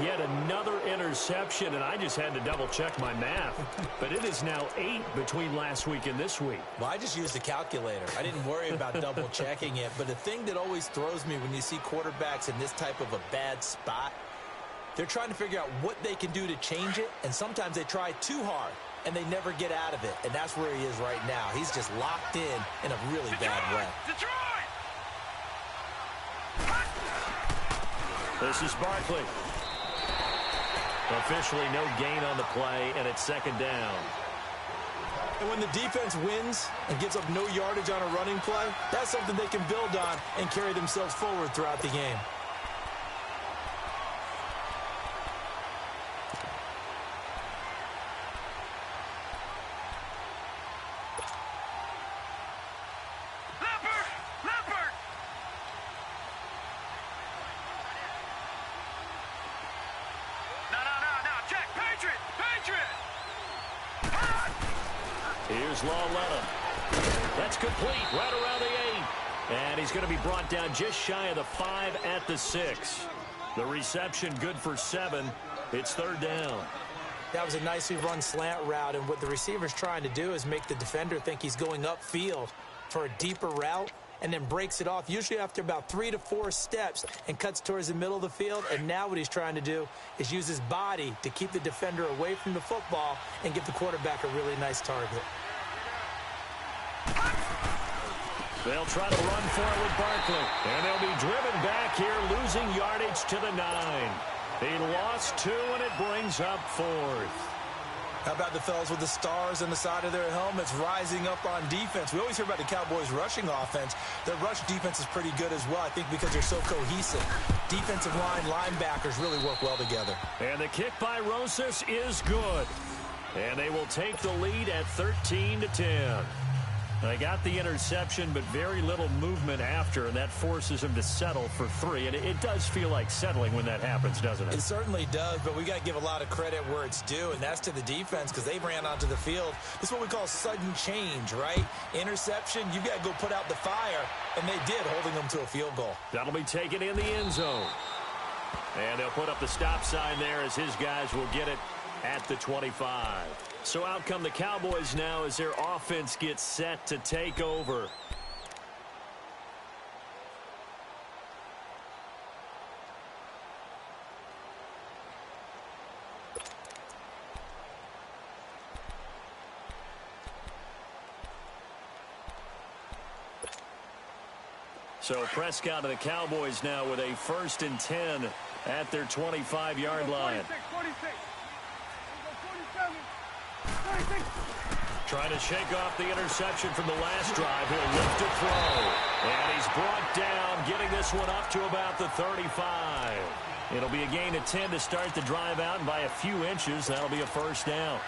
Speaker 6: Yet another interception, and I just had to double-check my math. But it is now 8 between last week and this week.
Speaker 7: Well, I just used a calculator. I didn't worry about double-checking it. But the thing that always throws me when you see quarterbacks in this type of a bad spot, they're trying to figure out what they can do to change it, and sometimes they try too hard, and they never get out of it. And that's where he is right now. He's just locked in a really bad way.
Speaker 6: This is Barkley. Officially no gain on the play, and it's 2nd down.
Speaker 7: And when the defense wins and gives up no yardage on a running play, that's something they can build on and carry themselves forward throughout the game.
Speaker 6: Here's Lawletta. That's complete right around the 8. And he's going to be brought down just shy of the 5 at the 6. The reception good for 7. It's 3rd down.
Speaker 7: That was a nicely run slant route, and what the receiver's trying to do is make the defender think he's going upfield for a deeper route and then breaks it off, usually after about 3 to 4 steps, and cuts towards the middle of the field. And now what he's trying to do is use his body to keep the defender away from the football and give the quarterback a really nice target.
Speaker 6: They'll try to run for it with Barkley. And they'll be driven back here, losing yardage to the 9. He lost 2, and it brings up 4th.
Speaker 7: How about the fellas with the stars on the side of their helmets rising up on defense? We always hear about the Cowboys' rushing offense. Their rush defense is pretty good as well, I think, because they're so cohesive. Defensive line, linebackers really work well together.
Speaker 6: And the kick by Rosas is good. And they will take the lead at 13-10. They got the interception, but very little movement after, and that forces them to settle for 3. And it does feel like settling when that happens, doesn't it?
Speaker 7: It certainly does, but we got to give a lot of credit where it's due, and that's to the defense, because they ran onto the field. This is what we call sudden change, right? Interception, you got to go put out the fire, and they did, holding them to a field goal.
Speaker 6: That'll be taken in the end zone. And they'll put up the stop sign there as his guys will get it at the 25. So out come the Cowboys now as their offense gets set to take over. So Prescott and the Cowboys now with a 1st and 10 at their 25-yard line.
Speaker 8: 46. 46.
Speaker 6: Trying to shake off the interception from the last drive. He'll lift a throw. And he's brought down, getting this one up to about the 35. It'll be a gain of 10 to start the drive out, and by a few inches, that'll be a 1st down.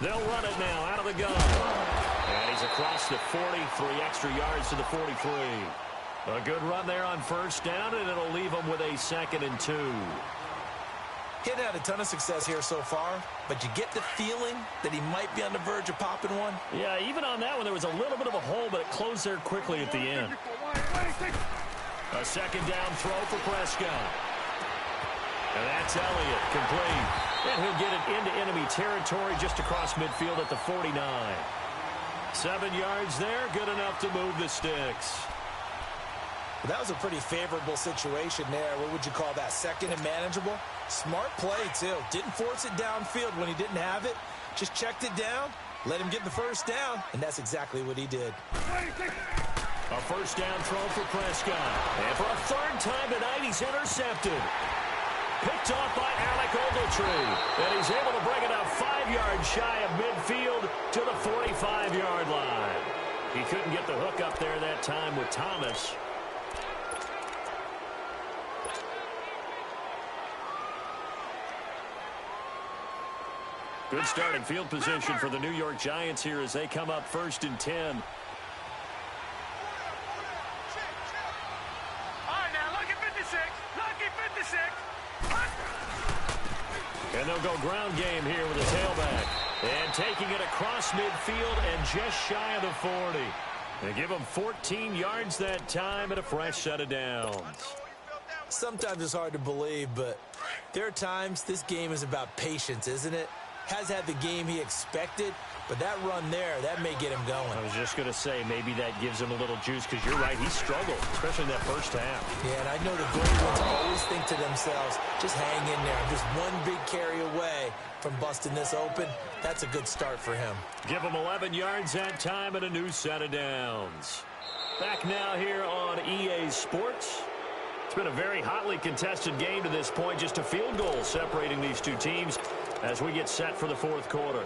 Speaker 6: They'll run it now out of the gun. And he's across the 40, 3 extra yards to the 43. A good run there on 1st down, and it'll leave him with a 2nd and 2.
Speaker 7: He hadn't had a ton of success here so far, but you get the feeling that he might be on the verge of popping one.
Speaker 6: Yeah, even on that one, there was a little bit of a hole, but it closed there quickly at the end. A 2nd down throw for Prescott. And that's Elliott, complete. And he'll get it into enemy territory just across midfield at the 49. 7 yards there, good enough to move the sticks.
Speaker 7: Well, that was a pretty favorable situation there. What would you call that? 2nd and manageable? Smart play, too. Didn't force it downfield when he didn't have it. Just checked it down, let him get the 1st down, and that's exactly what he did.
Speaker 6: A 1st down throw for Prescott. And for a 3rd time tonight, he's intercepted. Picked off by Alec Ogletree. And he's able to bring it out 5 yards shy of midfield to the 45-yard line. He couldn't get the hook up there that time with Thomas. Good starting field position for the New York Giants here as they come up 1st and 10. And they'll go ground game here with a tailback. And taking it across midfield and just shy of the 40. They give him 14 yards that time and a fresh set of downs.
Speaker 7: Sometimes it's hard to believe, but there are times this game is about patience, isn't it? Has had the game he expected, but that run there, that may get him going.
Speaker 6: I was just going to say, maybe that gives him a little juice, because you're right, he struggled, especially in that 1st half.
Speaker 7: Yeah, and I know the great ones always think to themselves, just hang in there. I'm just one big carry away from busting this open. That's a good start for him.
Speaker 6: Give him 11 yards that time and a new set of downs. Back now here on EA Sports. It's been a very hotly contested game to this point, just a field goal separating these two teams as we get set for the 4th quarter.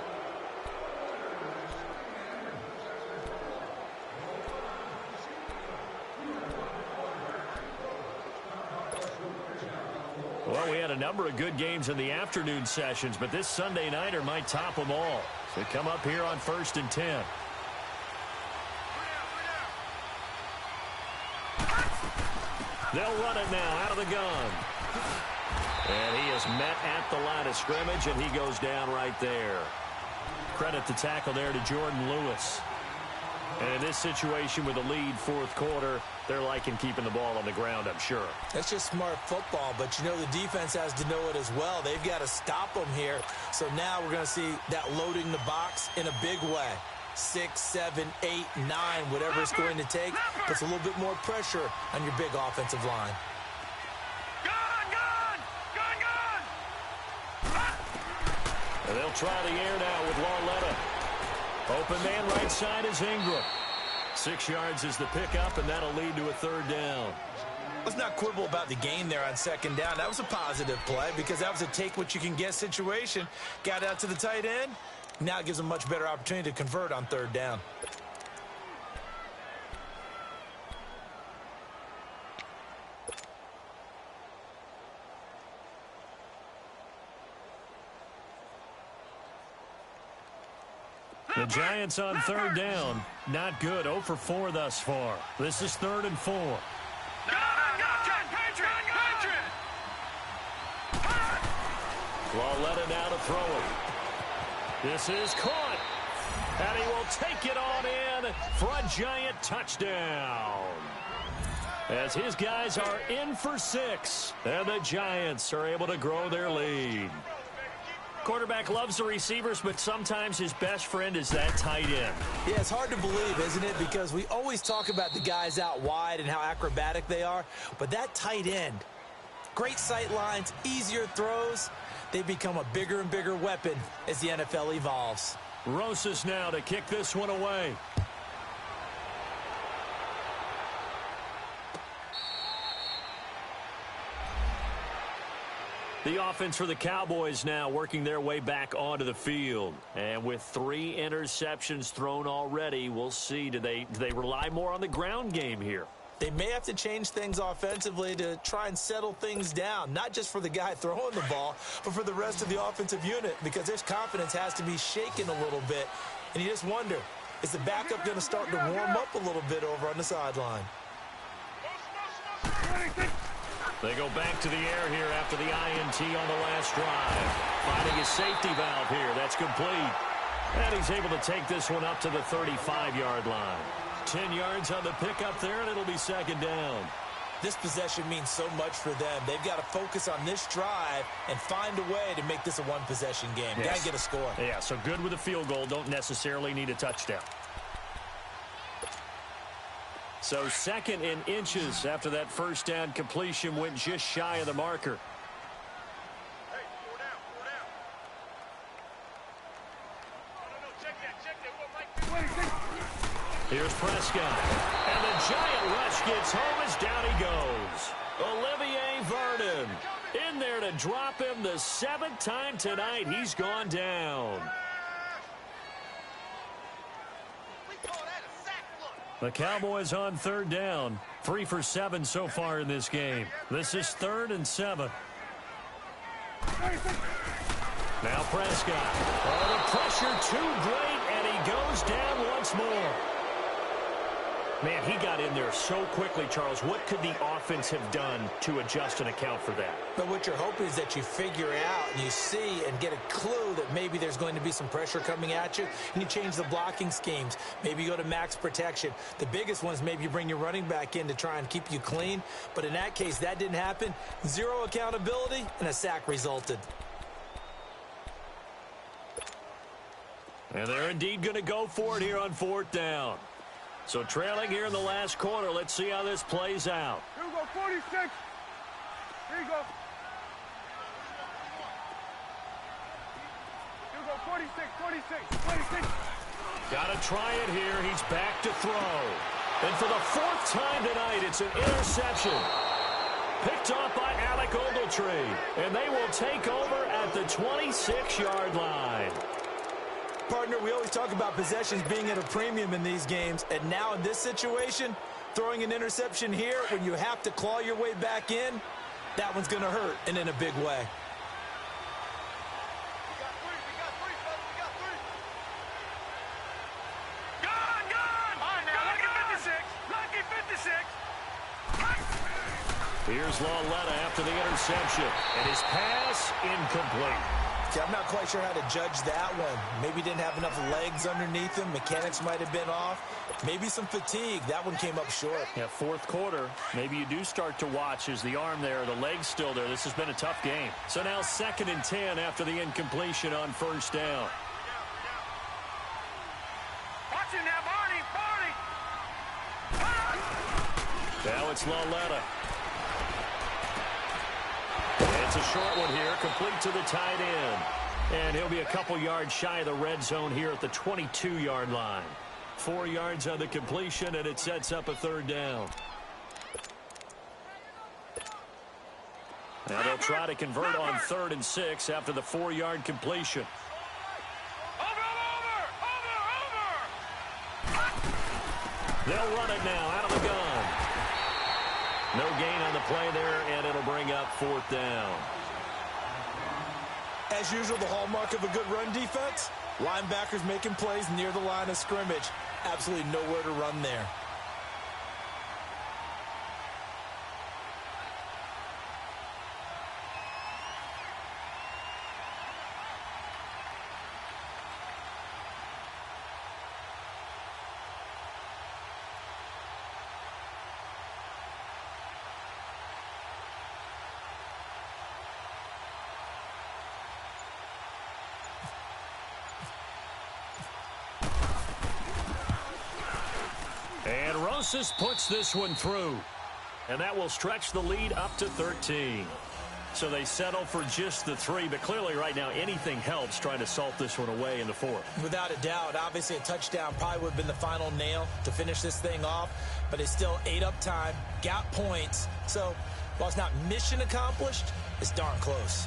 Speaker 6: Well, we had a number of good games in the afternoon sessions, but this Sunday nighter might top them all. So they come up here on 1st and 10. They'll run it now out of the gun. And he is met at the line of scrimmage, and he goes down right there. Credit the tackle there to Jordan Lewis. And in this situation with a lead 4th quarter, they're liking keeping the ball on the ground, I'm sure.
Speaker 7: That's just smart football, but you know the defense has to know it as well. They've got to stop them here. So now we're going to see that loading the box in a big way. 6, 7, 8, 9, whatever it's going to take, puts a little bit more pressure on your big offensive line.
Speaker 6: And they'll try the air now with Lauletta. Open man right side is Ingram. 6 yards is the pickup, and that'll lead to a 3rd down.
Speaker 7: Let's not quibble about the gain there on 2nd down. That was a positive play because that was a take-what-you-can-get situation. Got out to the tight end. Now it gives them a much better opportunity to convert on 3rd down.
Speaker 6: The Giants on 3rd down. Not good. 0 for 4 thus far. This is 3rd and 4. Lauletta now to throw it. This is caught. And he will take it on in for a giant touchdown. As his guys are in for 6. And the Giants are able to grow their lead. Quarterback loves the receivers, but sometimes his best friend is that tight end.
Speaker 7: Yeah, it's hard to believe, isn't it? Because we always talk about the guys out wide and how acrobatic they are. But that tight end, great sight lines, easier throws, they become a bigger and bigger weapon as the NFL evolves.
Speaker 6: Rosas now to kick this one away. The offense for the Cowboys now working their way back onto the field. And with 3 interceptions thrown already, we'll see. Do they rely more on the ground game here?
Speaker 7: They may have to change things offensively to try and settle things down, not just for the guy throwing the ball, but for the rest of the offensive unit, because their confidence has to be shaken a little bit. And you just wonder, is the backup going to start to warm up a little bit over on the sideline?
Speaker 6: They go back to the air here after the INT on the last drive. Finding his safety valve here. That's complete. And he's able to take this one up to the 35-yard line. 10 yards on the pickup there, and it'll be second down.
Speaker 7: This possession means so much for them. They've got to focus on this drive and find a way to make this a one-possession game.
Speaker 6: Yes.
Speaker 7: Got to get a score.
Speaker 6: Yeah, so good with a field goal. Don't necessarily need a touchdown. So 2nd and inches after that first down completion went just shy of the marker. Here's Prescott. And the giant rush gets home as down he goes. Olivier Vernon in there to drop him the 7th time tonight. He's gone down. The Cowboys on 3rd down. 3 for 7 so far in this game. This is 3rd and 7. Now Prescott. Oh, the pressure too great, and he goes down once more. Man, he got in there so quickly, Charles. What could the offense have done to adjust and account for that?
Speaker 7: But what you're hoping is that you figure out and you see and get a clue that maybe there's going to be some pressure coming at you, and you change the blocking schemes. Maybe you go to max protection. The biggest one is maybe you bring your running back in to try and keep you clean. But in that case, that didn't happen. 0 accountability, and a sack resulted.
Speaker 6: And they're indeed going to go for it here on 4th down. So trailing here in the last quarter. Let's see how this plays out.
Speaker 8: Here we go, 46. Here you go. Here we go, 46.
Speaker 6: Got to try it here. He's back to throw. And for the 4th time tonight, it's an interception. Picked off by Alec Ogletree. And they will take over at the 26-yard line.
Speaker 7: Partner, we always talk about possessions being at a premium in these games, and now in this situation, throwing an interception here when you have to claw your way back in, that one's going to hurt, and in a big way.
Speaker 6: Here's Lauletta after the interception, and his pass incomplete.
Speaker 7: See, I'm not quite sure how to judge that one. Maybe didn't have enough legs underneath him. Mechanics might have been off. Maybe some fatigue. That one came up short.
Speaker 6: Yeah, 4th quarter. Maybe you do start to watch as the arm there, the leg's still there. This has been a tough game. So now 2nd and 10 after the incompletion on 1st down.
Speaker 8: Watch it now, Barney.
Speaker 6: Now it's Lauletta. It's a short one here, complete to the tight end. And he'll be a couple yards shy of the red zone here at the 22-yard line. 4 yards on the completion, and it sets up a 3rd down. Now they'll try to convert on 3rd and 6 after the 4-yard completion. They'll run it now out of the gun. No gain on the play there, and it'll bring up 4th down.
Speaker 7: As usual, the hallmark of a good run defense, linebackers making plays near the line of scrimmage. Absolutely nowhere to run there.
Speaker 6: Rosas puts this one through. And that will stretch the lead up to 13. So they settle for just the 3, but clearly right now anything helps trying to salt this one away in the 4th.
Speaker 7: Without a doubt, obviously a touchdown probably would have been the final nail to finish this thing off, but it's still ate up time, got points. So while it's not mission accomplished, it's darn close.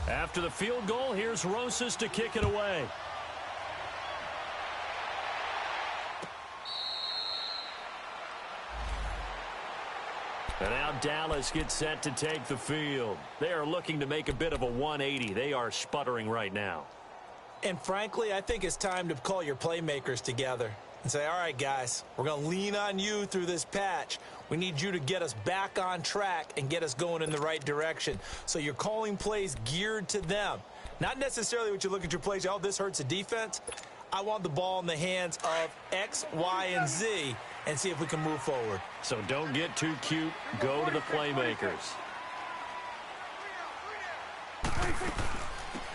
Speaker 6: After the field goal, here's Rosas to kick it away. And now Dallas gets set to take the field. They are looking to make a bit of a 180. They are sputtering right now.
Speaker 7: And frankly, I think it's time to call your playmakers together and say, all right, guys, we're going to lean on you through this patch. We need you to get us back on track and get us going in the right direction. So you're calling plays geared to them. Not necessarily what you look at your plays, oh, this hurts the defense. I want the ball in the hands of X, Y, and Z and see if we can move forward.
Speaker 6: So don't get too cute. Go to the playmakers.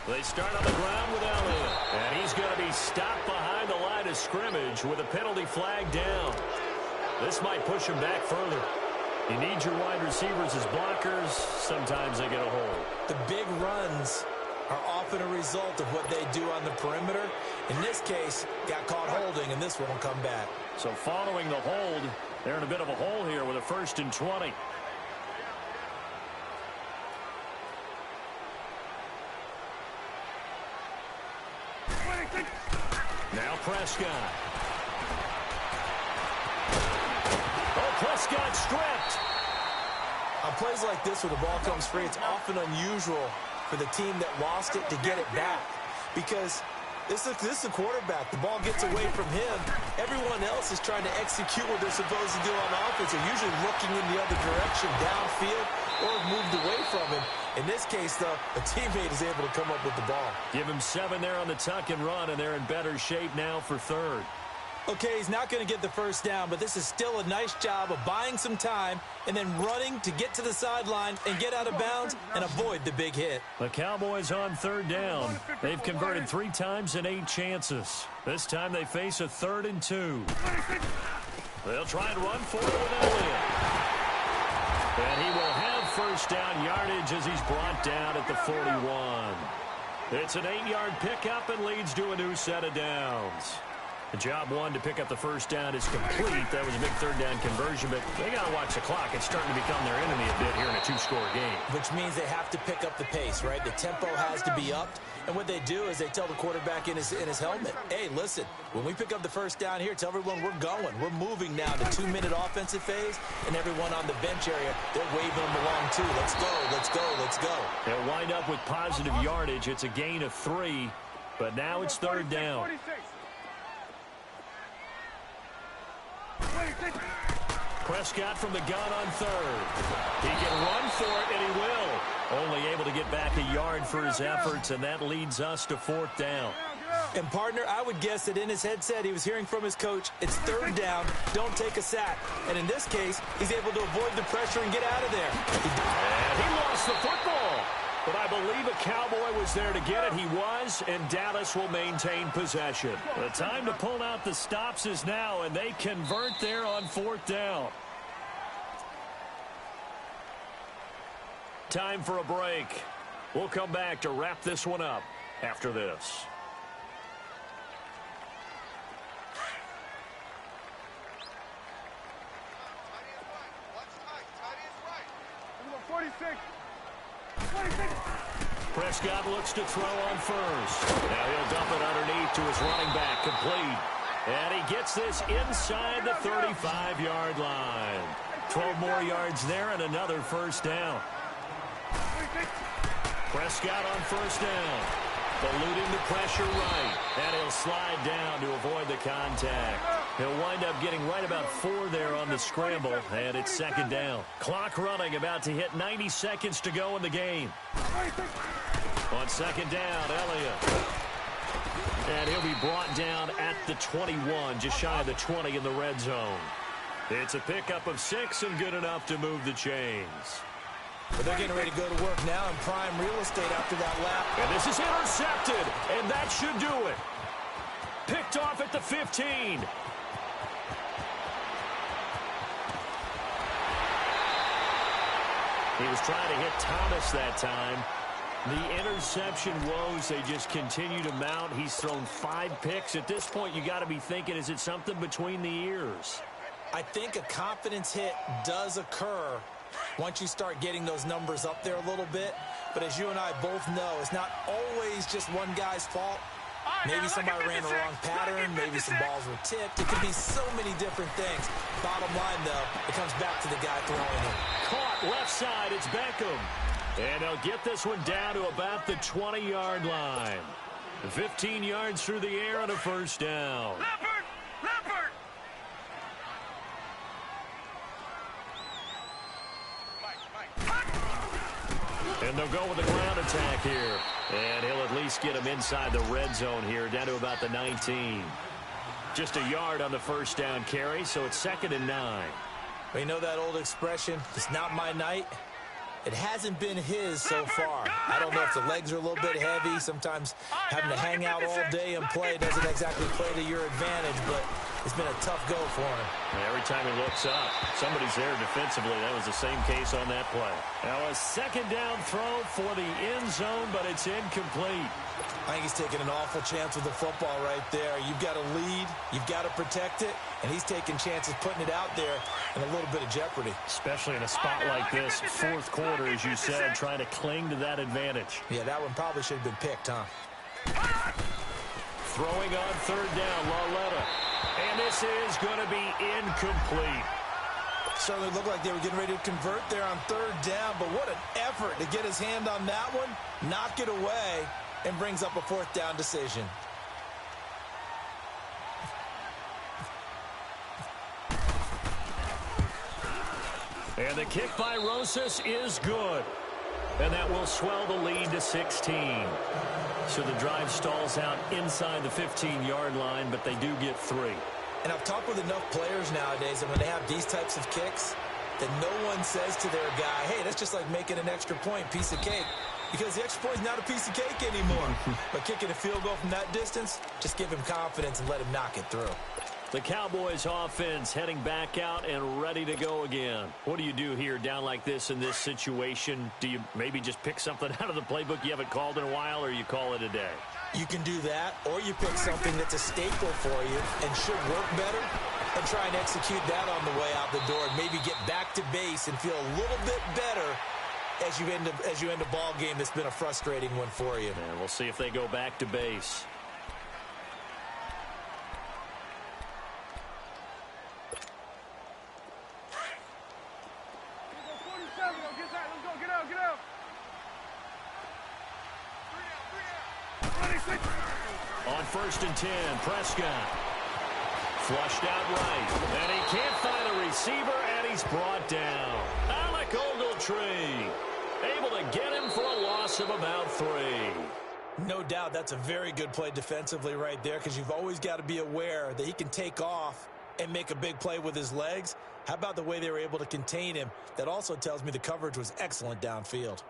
Speaker 6: They start on the ground with Elliott. And he's going to be stopped behind the line of scrimmage with a penalty flag down. This might push him back further. You need your wide receivers as blockers. Sometimes they get a hold.
Speaker 7: The big runs are often a result of what they do on the perimeter. In this case, got caught holding, and this one will come back.
Speaker 6: So following the hold, they're in a bit of a hole here with a 1st and 20. Now Prescott. Oh, Prescott stripped.
Speaker 7: On plays like this where the ball comes free, it's often unusual for the team that lost it to get it back, because this is the quarterback. The ball gets away from him. Everyone else is trying to execute what they're supposed to do on offense. They're usually looking in the other direction, downfield, or moved away from him. In this case, though, a teammate is able to come up with the ball.
Speaker 6: Give him 7 there on the tuck and run, and they're in better shape now for 3rd.
Speaker 7: Okay, he's not going to get the first down, but this is still a nice job of buying some time and then running to get to the sideline and get out of bounds and avoid the big hit.
Speaker 6: The Cowboys on 3rd down. They've converted 3 times in 8 chances. This time they face a 3rd and 2. They'll try and run for it with Elliott. And he will have first down yardage as he's brought down at the 41. It's an 8-yard pickup and leads to a new set of downs. The job 1 to pick up the first down is complete. That was a big 3rd down conversion, but they got to watch the clock. It's starting to become their enemy a bit here in a 2-score game.
Speaker 7: Which means they have to pick up the pace, right? The tempo has to be upped. And what they do is they tell the quarterback in his helmet, hey, listen, when we pick up the first down here, tell everyone we're going. We're moving now to 2-minute offensive phase, and everyone on the bench area, they're waving them along too. Let's go, let's go, let's go.
Speaker 6: They'll wind up with positive yardage. It's a gain of 3, but now it's 3rd down. Prescott from the gun on 3rd. He can run for it, and he will. Only able to get back a yard for his efforts, and that leads us to 4th down.
Speaker 7: And, partner, I would guess that in his headset he was hearing from his coach, it's 3rd down, don't take a sack. And in this case, he's able to avoid the pressure and get out of there.
Speaker 6: And he lost the football. But I believe a Cowboy was there to get it. He was, and Dallas will maintain possession. The time to pull out the stops is now, and they convert there on 4th down. Time for a break. We'll come back to wrap this one up after this.
Speaker 8: 46.
Speaker 6: Prescott looks to throw on first. Now he'll dump it underneath to his running back, complete. And he gets this inside the 35-yard line. 12 more yards there and another first down. Prescott on first down. Eluding the pressure right. And he'll slide down to avoid the contact. He'll wind up getting right about 4 there on the scramble, and it's 2nd down. Clock running, about to hit 90 seconds to go in the game. On 2nd down, Elliott. And he'll be brought down at the 21, just shy of the 20 in the red zone. It's a pickup of 6 and good enough to move the chains.
Speaker 7: But they're getting ready to go to work now in prime real estate after that lap.
Speaker 6: And this is intercepted, and that should do it. Picked off at the 15. He was trying to hit Thomas that time. The interception woes, they just continue to mount. He's thrown 5 picks. At this point, you got to be thinking, is it something between the ears?
Speaker 7: I think a confidence hit does occur once you start getting those numbers up there a little bit. But as you and I both know, it's not always just one guy's fault. Maybe somebody ran the wrong pattern. Maybe some balls were tipped. It could be so many different things. Bottom line, though, it comes back to the guy throwing it.
Speaker 6: Caught left side. It's Beckham. And they'll get this one down to about the 20-yard line. 15 yards through the air on a first down.
Speaker 8: Leopard!
Speaker 6: And they'll go with the ground attack here. And he'll at least get him inside the red zone here, down to about the 19. Just a yard on the first down carry, so it's 2nd and 9.
Speaker 7: Well, you know that old expression, it's not my night? It hasn't been his so far. I don't know if the legs are a little bit heavy. Sometimes having to hang out all day and play doesn't exactly play to your advantage, but it's been a tough go for him.
Speaker 6: And every time he looks up, somebody's there defensively. That was the same case on that play. Now a 2nd down throw for the end zone, but it's incomplete.
Speaker 7: I think he's taking an awful chance with the football right there. You've got to lead, you've got to protect it, and he's taking chances putting it out there in a little bit of jeopardy.
Speaker 6: Especially in a spot like this, 4th quarter, as you said, trying to cling to that advantage.
Speaker 7: Yeah, that one probably should have been picked, huh?
Speaker 6: Throwing on 3rd down, Lauletta. And this is going to be incomplete.
Speaker 7: Certainly looked like they were getting ready to convert there on 3rd down, but what an effort to get his hand on that one, knock it away, and brings up a 4th down decision.
Speaker 6: And the kick by Rosas is good. And that will swell the lead to 16. So the drive stalls out inside the 15-yard line, but they do get 3.
Speaker 7: And I've talked with enough players nowadays that when they have these types of kicks, that no one says to their guy, hey, that's just like making an extra point, piece of cake. Because the extra point is not a piece of cake anymore. But kicking a field goal from that distance, just give him confidence and let him knock it through.
Speaker 6: The Cowboys offense heading back out and ready to go again. What do you do here down like this in this situation? Do you maybe just pick something out of the playbook you haven't called in a while, or you call it a day?
Speaker 7: You can do that, or you pick something that's a staple for you and should work better and try and execute that on the way out the door and maybe get back to base and feel a little bit better as you end a ball game that's been a frustrating one for you.
Speaker 6: And we'll see if they go back to base. On 1st and 10, Prescott. Flushed out right. And he can't find a receiver, and he's brought down. Alec Ogletree able to get him for a loss of about 3.
Speaker 7: No doubt that's a very good play defensively right there, because you've always got to be aware that he can take off and make a big play with his legs. How about the way they were able to contain him? That also tells me the coverage was excellent downfield.